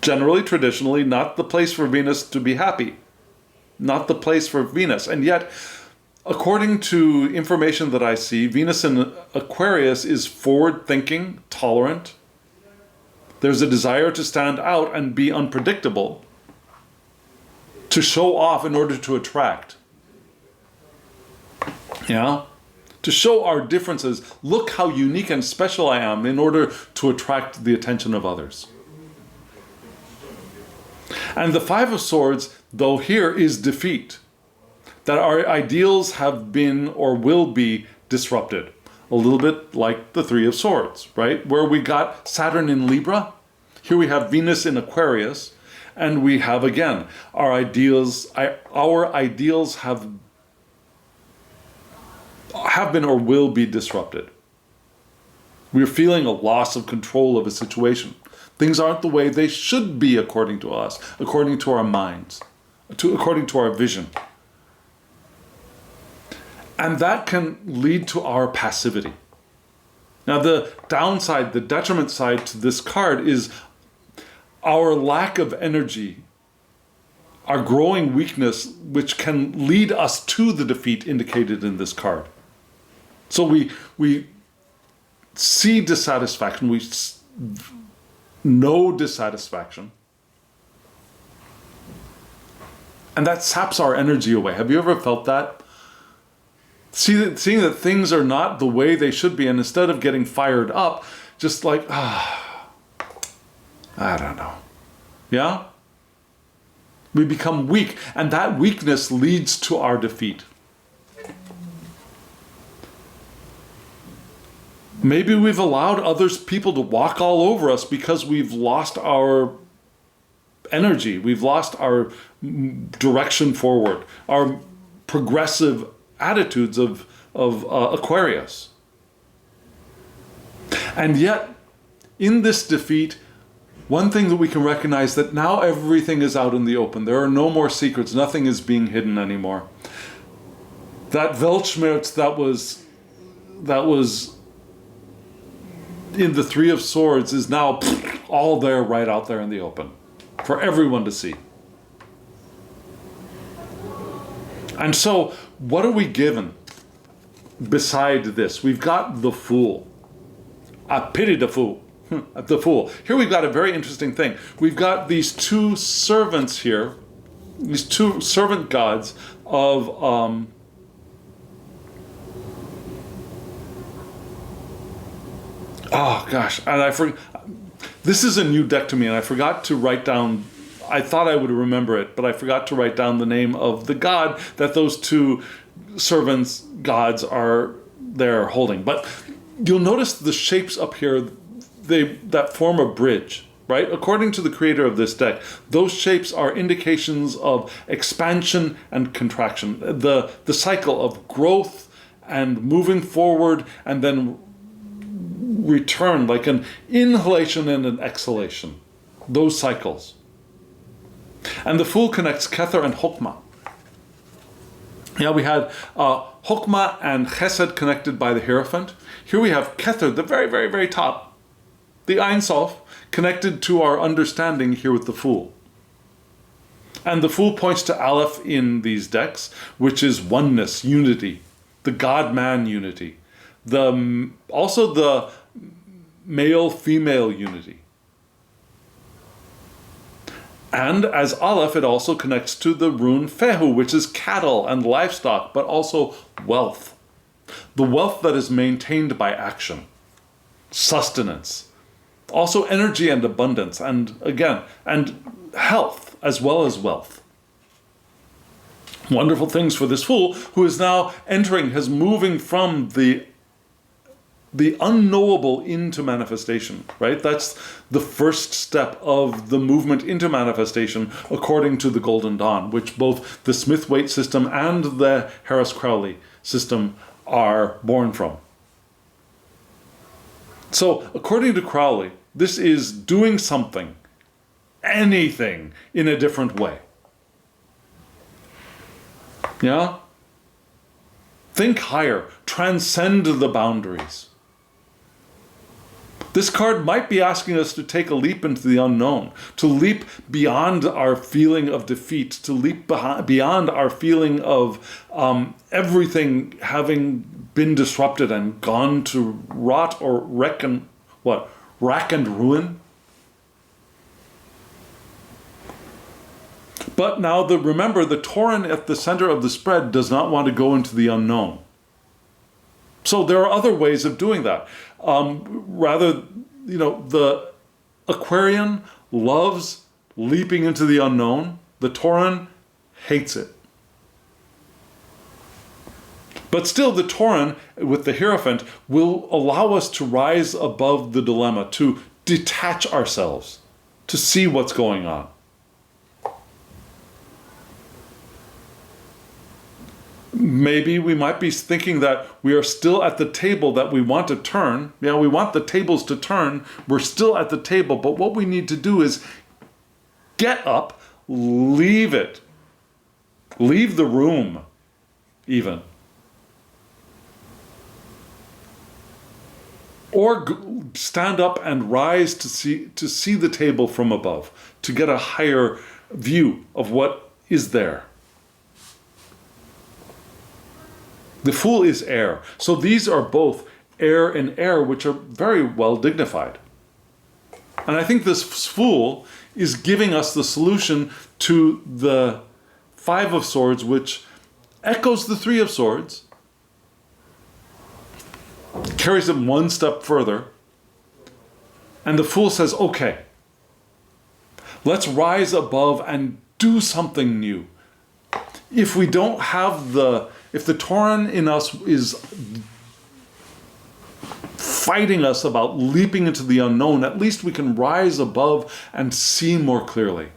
Generally, traditionally, not the place for Venus to be happy. Not the place for Venus. And yet, according to information that I see, Venus in Aquarius is forward-thinking, tolerant. There's a desire to stand out and be unpredictable, to show off in order to attract. Yeah? To show our differences. Look how unique and special I am, in order to attract the attention of others. And the Five of Swords, though, here is defeat. That our ideals have been or will be disrupted. A little bit like the Three of Swords, right? Where we got Saturn in Libra, here we have Venus in Aquarius, and we have, again, our ideals have been or will be disrupted. We're feeling a loss of control of a situation. Things aren't the way they should be according to us, according to our minds, according to our vision. And that can lead to our passivity. Now the downside, the detriment side to this card is our lack of energy, our growing weakness, which can lead us to the defeat indicated in this card. So we see dissatisfaction, we know dissatisfaction, and that saps our energy away. Have you ever felt that? Seeing that things are not the way they should be, and instead of getting fired up, just like, I don't know. Yeah? We become weak, and that weakness leads to our defeat. Maybe we've allowed people to walk all over us because we've lost our energy. We've lost our direction forward, our progressive attitudes of Aquarius. And yet, in this defeat, one thing that we can recognize that now everything is out in the open. There are no more secrets. Nothing is being hidden anymore. That Weltschmerz that was in the Three of Swords is now all there, right out there in the open for everyone to see. And so, what are we given beside this? We've got the Fool. I pity the fool. The Fool. Here we've got a very interesting thing. We've got these two servants here, these two servant gods of oh gosh, and this is a new deck to me, and I forgot to write down. I thought I would remember it, but I forgot to write down the name of the god that those two servants gods are there holding. But you'll notice the shapes up here, that form a bridge, right? According to the creator of this deck, those shapes are indications of expansion and contraction, the cycle of growth and moving forward and then return, like an inhalation and an exhalation, those cycles. And the Fool connects Kether and Chokmah. Yeah, we had Chokmah and Chesed connected by the Hierophant. Here we have Kether, the very, very, very top, the Ein Sof, connected to our understanding here with the Fool. And the Fool points to Aleph in these decks, which is oneness, unity, the God-man unity, also the male-female unity. And as Aleph, it also connects to the rune Fehu, which is cattle and livestock, but also wealth. The wealth that is maintained by action, sustenance, also energy and abundance, and again, and health as well as wealth. Wonderful things for this Fool, who is now moving from the unknowable into manifestation, right? That's the first step of the movement into manifestation according to the Golden Dawn, which both the Smith-Waite system and the Harris-Crowley system are born from. So, according to Crowley, this is doing something, anything, in a different way. Yeah? Think higher, transcend the boundaries. This card might be asking us to take a leap into the unknown, to leap beyond our feeling of defeat, to leap beyond our feeling of everything having been disrupted and gone to rot or rack and ruin. But now remember, the Tauran at the center of the spread does not want to go into the unknown. So there are other ways of doing that. The Aquarian loves leaping into the unknown. The Tauran hates it. But still, the Tauran, with the Hierophant, will allow us to rise above the dilemma, to detach ourselves, to see what's going on. Maybe we might be thinking that we are still at the table that we want to turn. Yeah, we want the tables to turn. We're still at the table, but what we need to do is get up, leave it. Leave the room, even. Or stand up and rise to see the table from above, to get a higher view of what is there. The Fool is air. So these are both air and air, which are very well dignified. And I think this Fool is giving us the solution to the Five of Swords, which echoes the Three of Swords, carries it one step further, and the Fool says, okay, let's rise above and do something new. If we don't have if the Tauran in us is fighting us about leaping into the unknown, at least we can rise above and see more clearly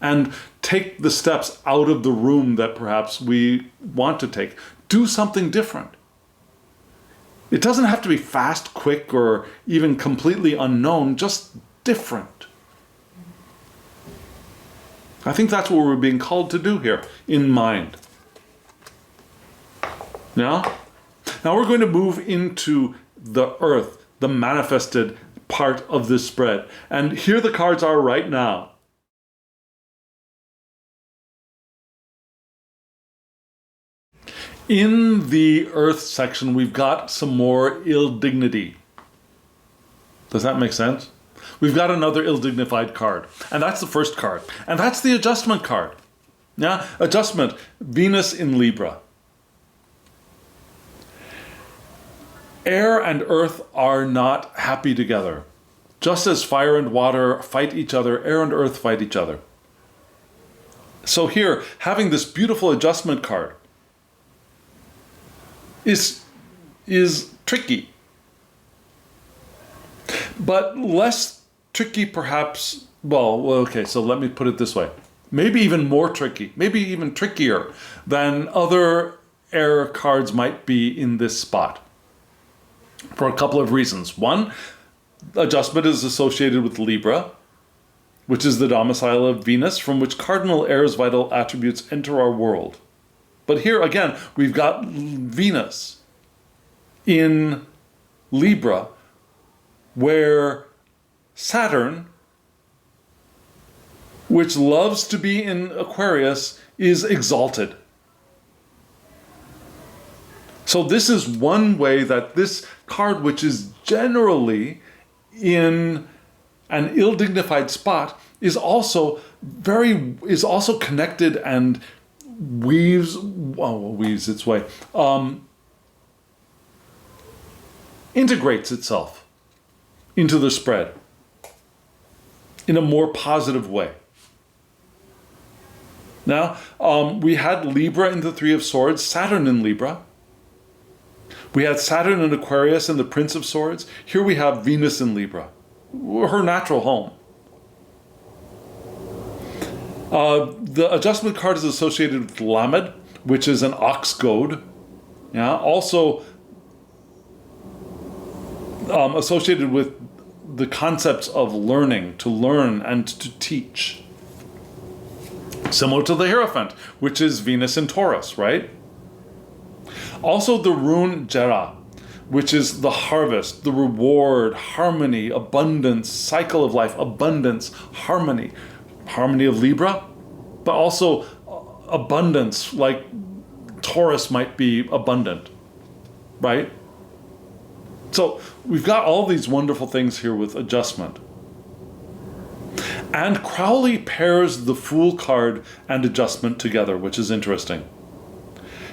and take the steps out of the room that perhaps we want to take. Do something different. It doesn't have to be fast, quick, or even completely unknown, just different. I think that's what we're being called to do here, in mind. Yeah? Now we're going to move into the earth, the manifested part of this spread. And here the cards are right now. In the earth section, we've got some more ill dignity. Does that make sense? We've got another ill-dignified card. And that's the first card. And that's the adjustment card. Yeah? Adjustment, Venus in Libra. Air and earth are not happy together. Just as fire and water fight each other, air and earth fight each other. So here, having this beautiful adjustment card is tricky. But less tricky perhaps, well, okay, so let me put it this way. Maybe even more tricky, maybe even trickier than other air cards might be in this spot. For a couple of reasons. One, adjustment is associated with Libra, which is the domicile of Venus, from which cardinal air's vital attributes enter our world. But here again, we've got Venus in Libra, where Saturn, which loves to be in Aquarius, is exalted. So this is one way that this card, which is generally in an ill-dignified spot, is also connected and weaves its way, integrates itself into the spread in a more positive way. Now, we had Libra in the Three of Swords, Saturn in Libra. We had Saturn in Aquarius and the Prince of Swords. Here we have Venus in Libra, her natural home. The adjustment card is associated with Lamed, which is an ox goad. Yeah, also associated with the concepts of learning, to learn and to teach. Similar to the Hierophant, which is Venus in Taurus, right? Also the rune Jera, which is the harvest, the reward, harmony, abundance, cycle of life, abundance, harmony. Harmony of Libra, but also abundance, like Taurus might be abundant, right? So we've got all these wonderful things here with adjustment. And Crowley pairs the Fool card and adjustment together, which is interesting.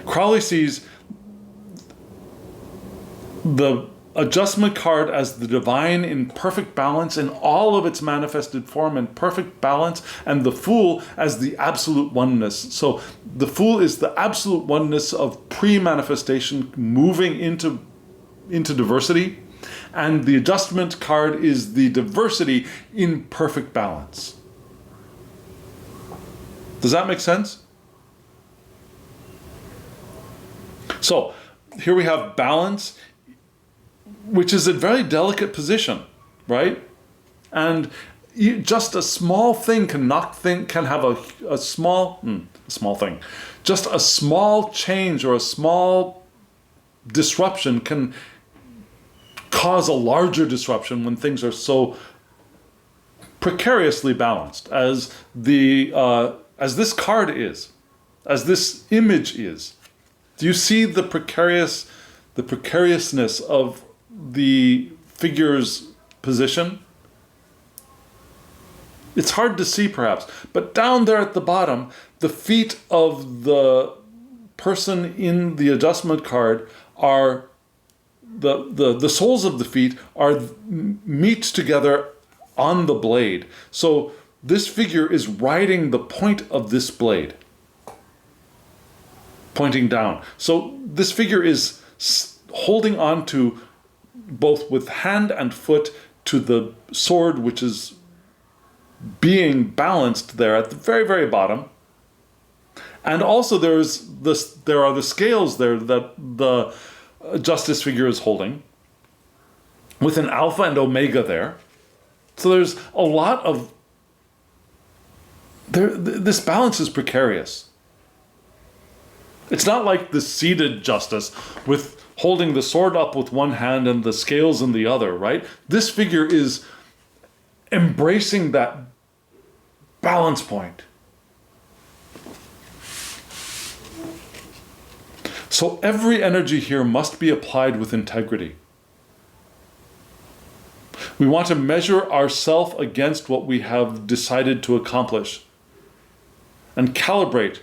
Crowley sees the adjustment card as the divine in perfect balance in all of its manifested form in perfect balance, and the Fool as the absolute oneness. So the Fool is the absolute oneness of pre-manifestation moving into diversity, and the adjustment card is the diversity in perfect balance. Does that make sense? So here we have balance, which is a very delicate position, right? And just a small thing can have a small thing. Just a small change or a small disruption can cause a larger disruption when things are so precariously balanced as this card is, as this image is. Do you see the precariousness of the figure's position? It's hard to see perhaps, but down there at the bottom, the feet of the person in the adjustment card are the soles of the feet meet together on the blade. So this figure is riding the point of this blade, pointing down. So this figure is holding on to both with hand and foot to the sword, which is being balanced there at the very, very bottom. And also there are the scales there that the justice figure is holding, with an alpha and omega there. So there's a lot of this balance is precarious. It's not like the seated justice with holding the sword up with one hand and the scales in the other, right? This figure is embracing that balance point. So every energy here must be applied with integrity. We want to measure ourselves against what we have decided to accomplish and calibrate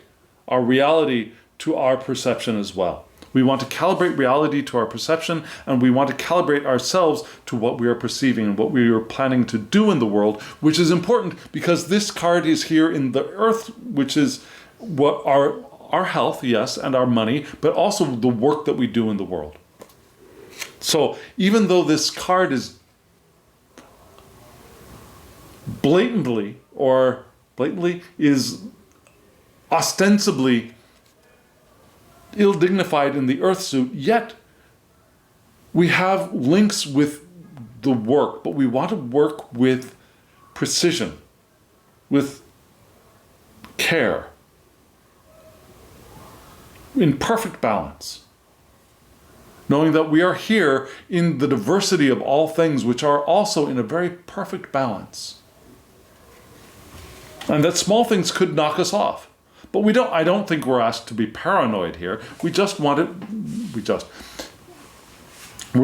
our reality to our perception as well. We want to calibrate reality to our perception, and we want to calibrate ourselves to what we are perceiving and what we are planning to do in the world, which is important because this card is here in the earth, which is what our health, yes, and our money, but also the work that we do in the world. So even though this card is blatantly is ostensibly ill-dignified in the earth suit, yet we have links with the work, but we want to work with precision, with care, in perfect balance, knowing that we are here in the diversity of all things, which are also in a very perfect balance, and that small things could knock us off. But I don't think we're asked to be paranoid here. We're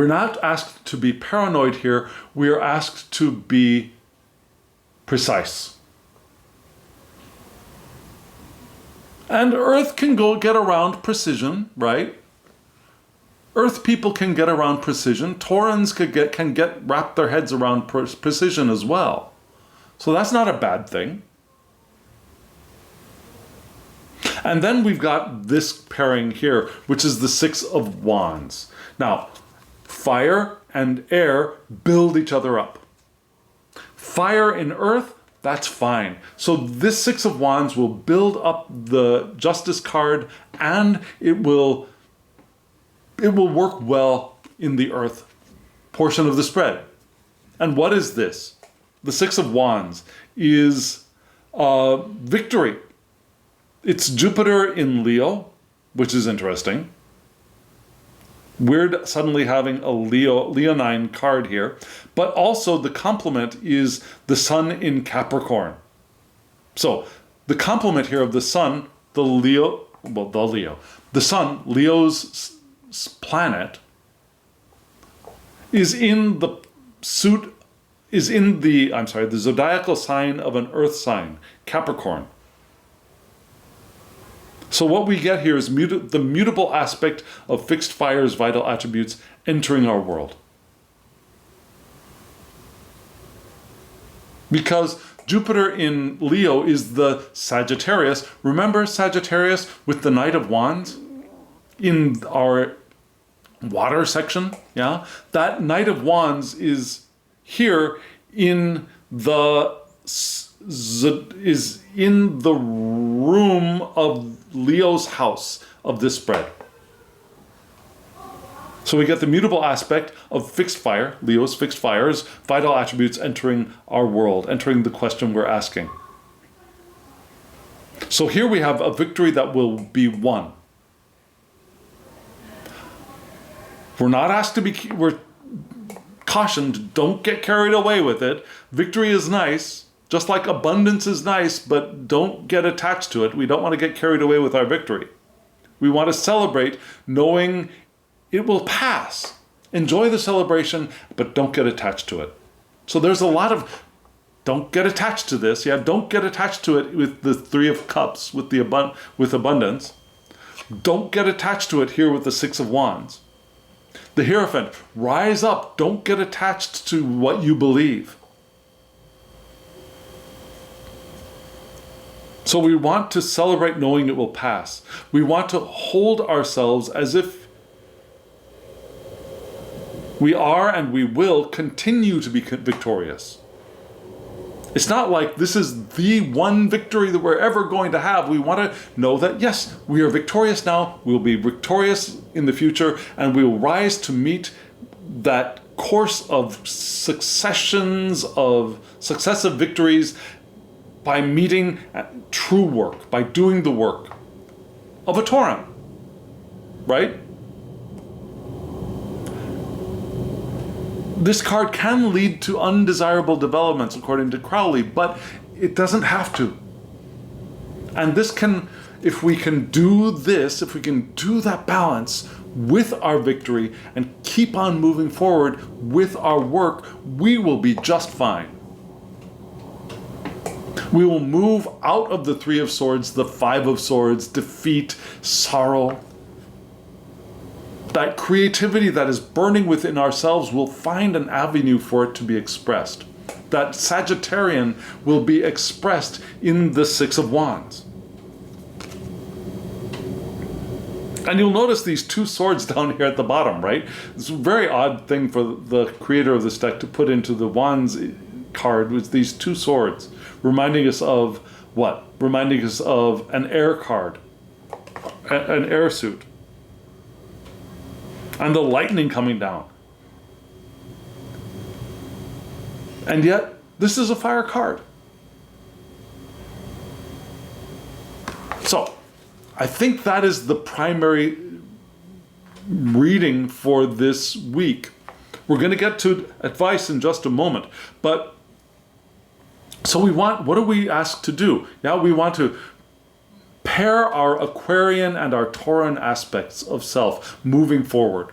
not asked to be paranoid here. We are asked to be precise. And Earth can get around precision, right? Earth people can get around precision. Taurans can wrap their heads around precision as well. So that's not a bad thing. And then we've got this pairing here, which is the Six of Wands. Now, fire and air build each other up. Fire in earth, that's fine. So this Six of Wands will build up the Justice card, and it will work well in the earth portion of the spread. And what is this? The Six of Wands is victory. It's Jupiter in Leo, which is interesting. Weird suddenly having a Leonine card here. But also the complement is the Sun in Capricorn. So the complement here of the Sun, the Sun, Leo's planet, is in the zodiacal sign of an earth sign, Capricorn. So what we get here is the mutable aspect of fixed fire's vital attributes entering our world. Because Jupiter in Leo is the Sagittarius. Remember Sagittarius with the Knight of Wands in our water section? Yeah, that Knight of Wands is here in the room of Leo's house of this spread. So we get the mutable aspect of fixed fire, Leo's fixed fire's vital attributes entering our world, entering the question we're asking. So here we have a victory that will be won. We're not asked to be, we're cautioned, don't get carried away with it. Victory is nice. Just like abundance is nice, but don't get attached to it. We don't want to get carried away with our victory. We want to celebrate knowing it will pass. Enjoy the celebration, but don't get attached to it. So there's a lot of don't get attached to this. Yeah, don't get attached to it with the Three of Cups, with abundance. Don't get attached to it here with the Six of Wands. The Hierophant, rise up, don't get attached to what you believe. So we want to celebrate knowing it will pass. We want to hold ourselves as if we are and we will continue to be victorious. It's not like this is the one victory that we're ever going to have. We want to know that, yes, we are victorious now, we'll be victorious in the future, and we will rise to meet that course of successive victories by meeting true work, by doing the work of a Torah, right? This card can lead to undesirable developments, according to Crowley, but it doesn't have to. And this can, if we can do this, if we can do that balance with our victory and keep on moving forward with our work, we will be just fine. We will move out of the Three of Swords, the Five of Swords, defeat, sorrow. That creativity that is burning within ourselves will find an avenue for it to be expressed. That Sagittarian will be expressed in the Six of Wands. And you'll notice these two swords down here at the bottom, right? It's a very odd thing for the creator of this deck to put into the Wands card, with these two swords, reminding us of what? Reminding us of an air card, an air suit. And the lightning coming down. And yet, this is a fire card. So, I think that is the primary reading for this week. We're going to get to advice in just a moment. But, so what are we asked to do? Now we want to pair our Aquarian and our Tauran aspects of self moving forward,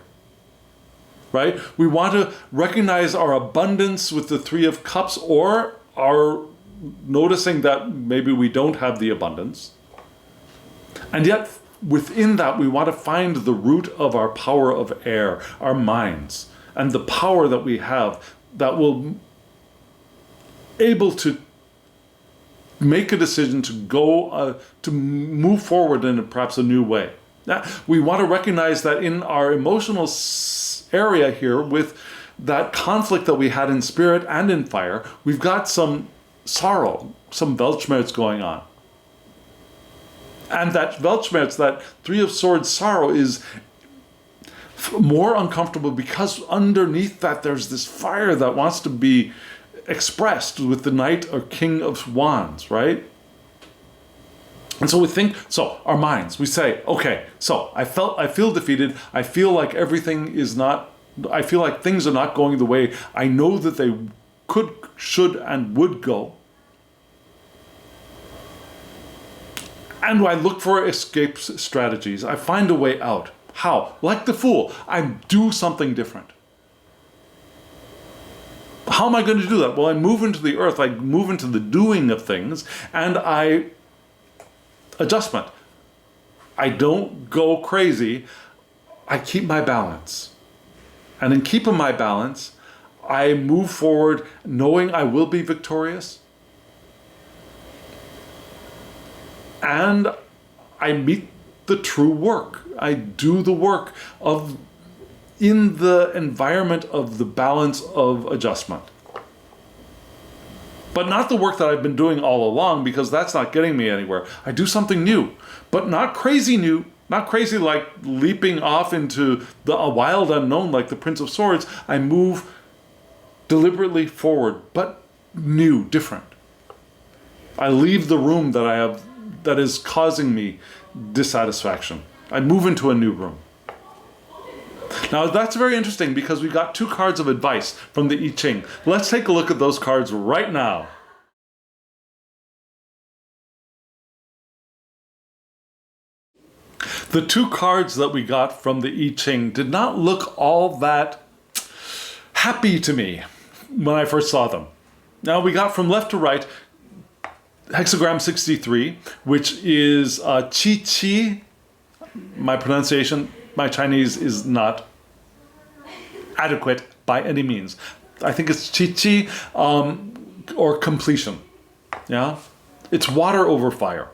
right? We want to recognize our abundance with the Three of Cups, or our noticing that maybe we don't have the abundance. And yet within that, we want to find the root of our power of air, our minds, and the power that we have that will able to make a decision to go, to move forward in perhaps a new way. Now, we want to recognize that in our emotional area here, with that conflict that we had in spirit and in fire, we've got some sorrow, some Weltschmerz going on. And that Weltschmerz, that Three of Swords sorrow, is more uncomfortable because underneath that there's this fire that wants to be expressed with the Knight or King of Wands, right? And so we think, so our minds, we say, okay, so I feel defeated. I feel like I feel like things are not going the way I know that they could, should, and would go. And I look for escape strategies. I find a way out. How? Like the Fool, I do something different. How am I going to do that? Well, I move into the earth, I move into the doing of things, and adjustment. I don't go crazy. I keep my balance. And in keeping my balance, I move forward knowing I will be victorious. And I meet the true work. I do the work in the environment of the balance of adjustment. But not the work that I've been doing all along, because that's not getting me anywhere. I do something new, but not crazy new, not crazy like leaping off into a wild unknown like the Prince of Swords. I move deliberately forward, but new, different. I leave the room that is causing me dissatisfaction. I move into a new room. Now that's very interesting because we got two cards of advice from the I-Ching. Let's take a look at those cards right now. The two cards that we got from the I-Ching did not look all that happy to me when I first saw them. Now we got from left to right hexagram 63, which is Qi Qi. My pronunciation, my Chinese is not adequate by any means. I think it's chi-chi or completion. Yeah? It's water over fire.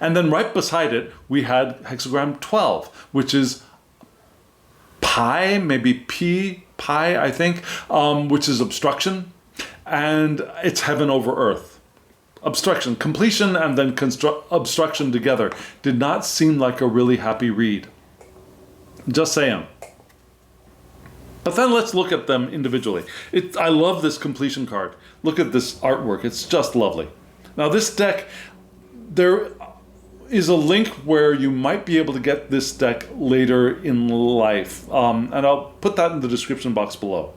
And then right beside it, we had hexagram 12, which is pi, maybe pi, I think, which is obstruction. And it's heaven over earth. Obstruction, completion, and then obstruction together did not seem like a really happy read. Just saying. But then let's look at them individually. I love this completion card. Look at this artwork. It's just lovely. Now this deck, there is a link where you might be able to get this deck later in life. And I'll put that in the description box below.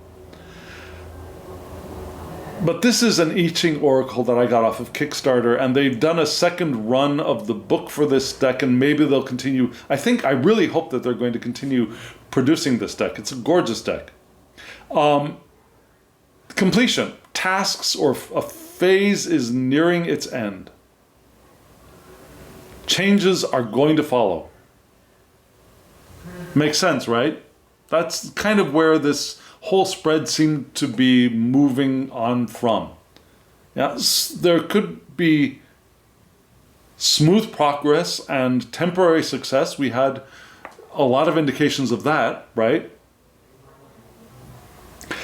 But this is an I-Ching oracle that I got off of Kickstarter, and they've done a second run of the book for this deck, and maybe they'll continue. I really hope that they're going to continue producing this deck. It's a gorgeous deck. Completion. Tasks or a phase is nearing its end. Changes are going to follow. Makes sense, right? That's kind of where this whole spread seemed to be moving on from. Yeah, there could be smooth progress and temporary success. We had a lot of indications of that, right?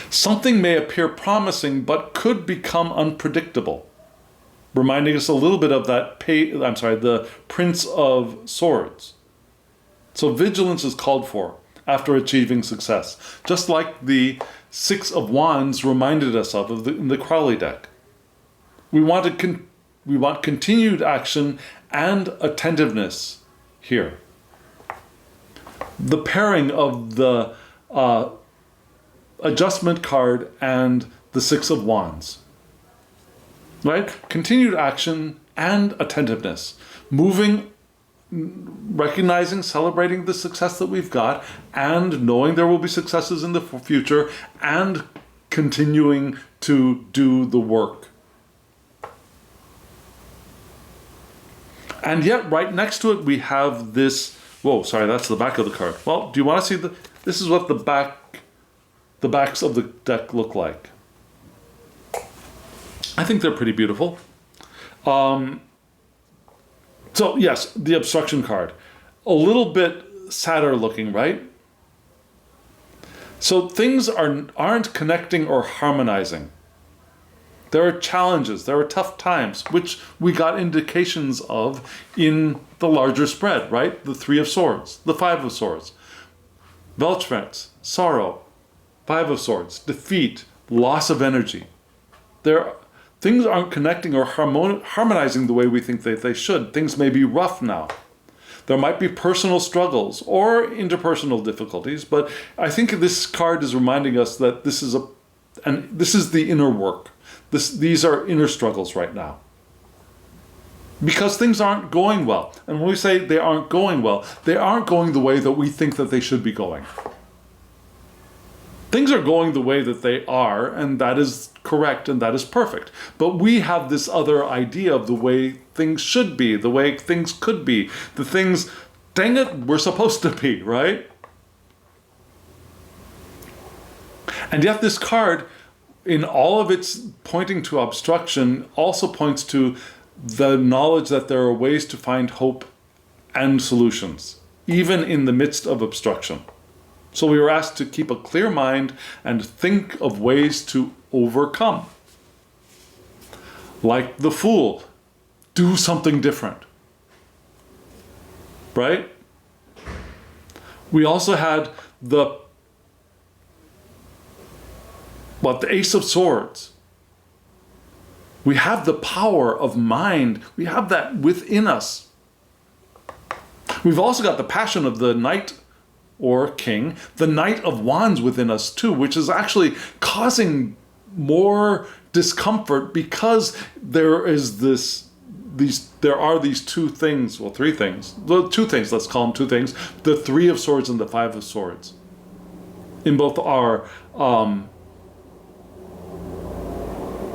Something may appear promising, but could become unpredictable, reminding us a little bit of that the Prince of Swords. So vigilance is called for after achieving success, just like the Six of Wands reminded us of in the Crowley deck. We want continued action and attentiveness here. The pairing of the adjustment card and the Six of Wands, right? Continued action and attentiveness, moving, recognizing, celebrating the success that we've got, and knowing there will be successes in the future, and continuing to do the work. And yet, right next to it, we have this. Whoa, sorry, that's the back of the card. Well, do you want to see this is what the backs of the deck look like. I think they're pretty beautiful. So yes, the obstruction card. A little bit sadder looking, right? So things aren't connecting or harmonizing. There are challenges, there are tough times, which we got indications of in the larger spread, right? The Three of Swords, the Five of Swords, Weltschmerz, sorrow, Five of Swords, defeat, loss of energy. Things aren't connecting or harmonizing the way we think that they should. Things may be rough now. There might be personal struggles or interpersonal difficulties, but I think this card is reminding us that this is the inner work. These are inner struggles right now. Because things aren't going well. And when we say they aren't going well, they aren't going the way that we think that they should be going. Things are going the way that they are, and that is correct and that is perfect. But we have this other idea of the way things should be, the way things could be, the things, dang it, we're supposed to be, right? And yet this card, in all of its pointing to obstruction, also points to the knowledge that there are ways to find hope and solutions, even in the midst of obstruction. So we were asked to keep a clear mind and think of ways to overcome. Like the Fool, do something different. Right? We also had the Ace of Swords. We have the power of mind. We have that within us. We've also got the passion of the Knight or King, the Knight of Wands within us too, which is actually causing more discomfort because there are these two things, well, three things, well, two things, let's call them two things, the Three of Swords and the Five of Swords. In both our,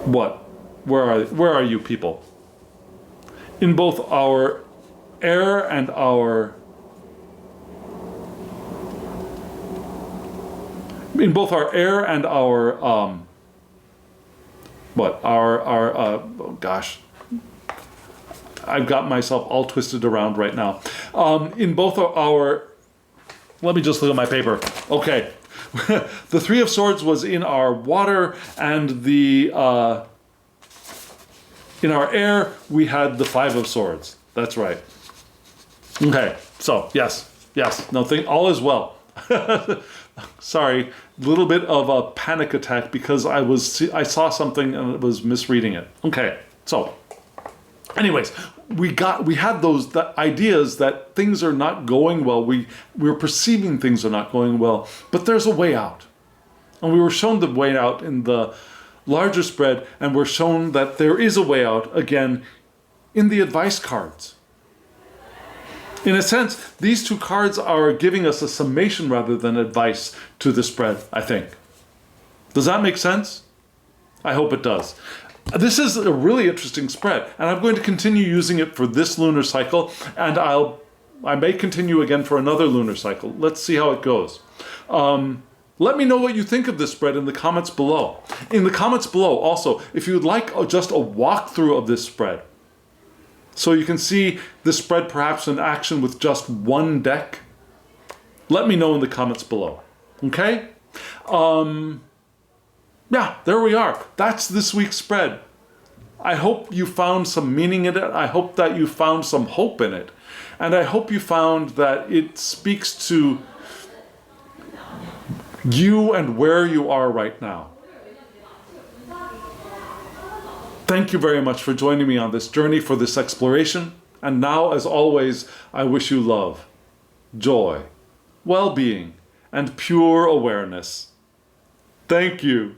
where are you people? In both our air and our in both our air and our oh gosh, I've got myself all twisted around right now. In both our, let me just look at my paper. Okay, the Three of Swords was in our water, and the in our air we had the Five of Swords. That's right. Okay, so yes, no, all is well. Sorry, a little bit of a panic attack because I saw something and it was misreading it. Okay, so anyways, we had those ideas that things are not going well. We're perceiving things are not going well, but there's a way out. And we were shown the way out in the larger spread, and we're shown that there is a way out again in the advice cards. In a sense, these two cards are giving us a summation rather than advice to the spread, I think. Does that make sense? I hope it does. This is a really interesting spread, and I'm going to continue using it for this lunar cycle, and I may continue again for another lunar cycle. Let's see how it goes. Let me know what you think of this spread in the comments below. In the comments below, also, if you would like just a walkthrough of this spread, so you can see the spread perhaps in action with just one deck, let me know in the comments below. Okay? Yeah, there we are. That's this week's spread. I hope you found some meaning in it. I hope that you found some hope in it. And I hope you found that it speaks to you and where you are right now. Thank you very much for joining me on this journey for this exploration. And now, as always, I wish you love, joy, well-being, and pure awareness. Thank you.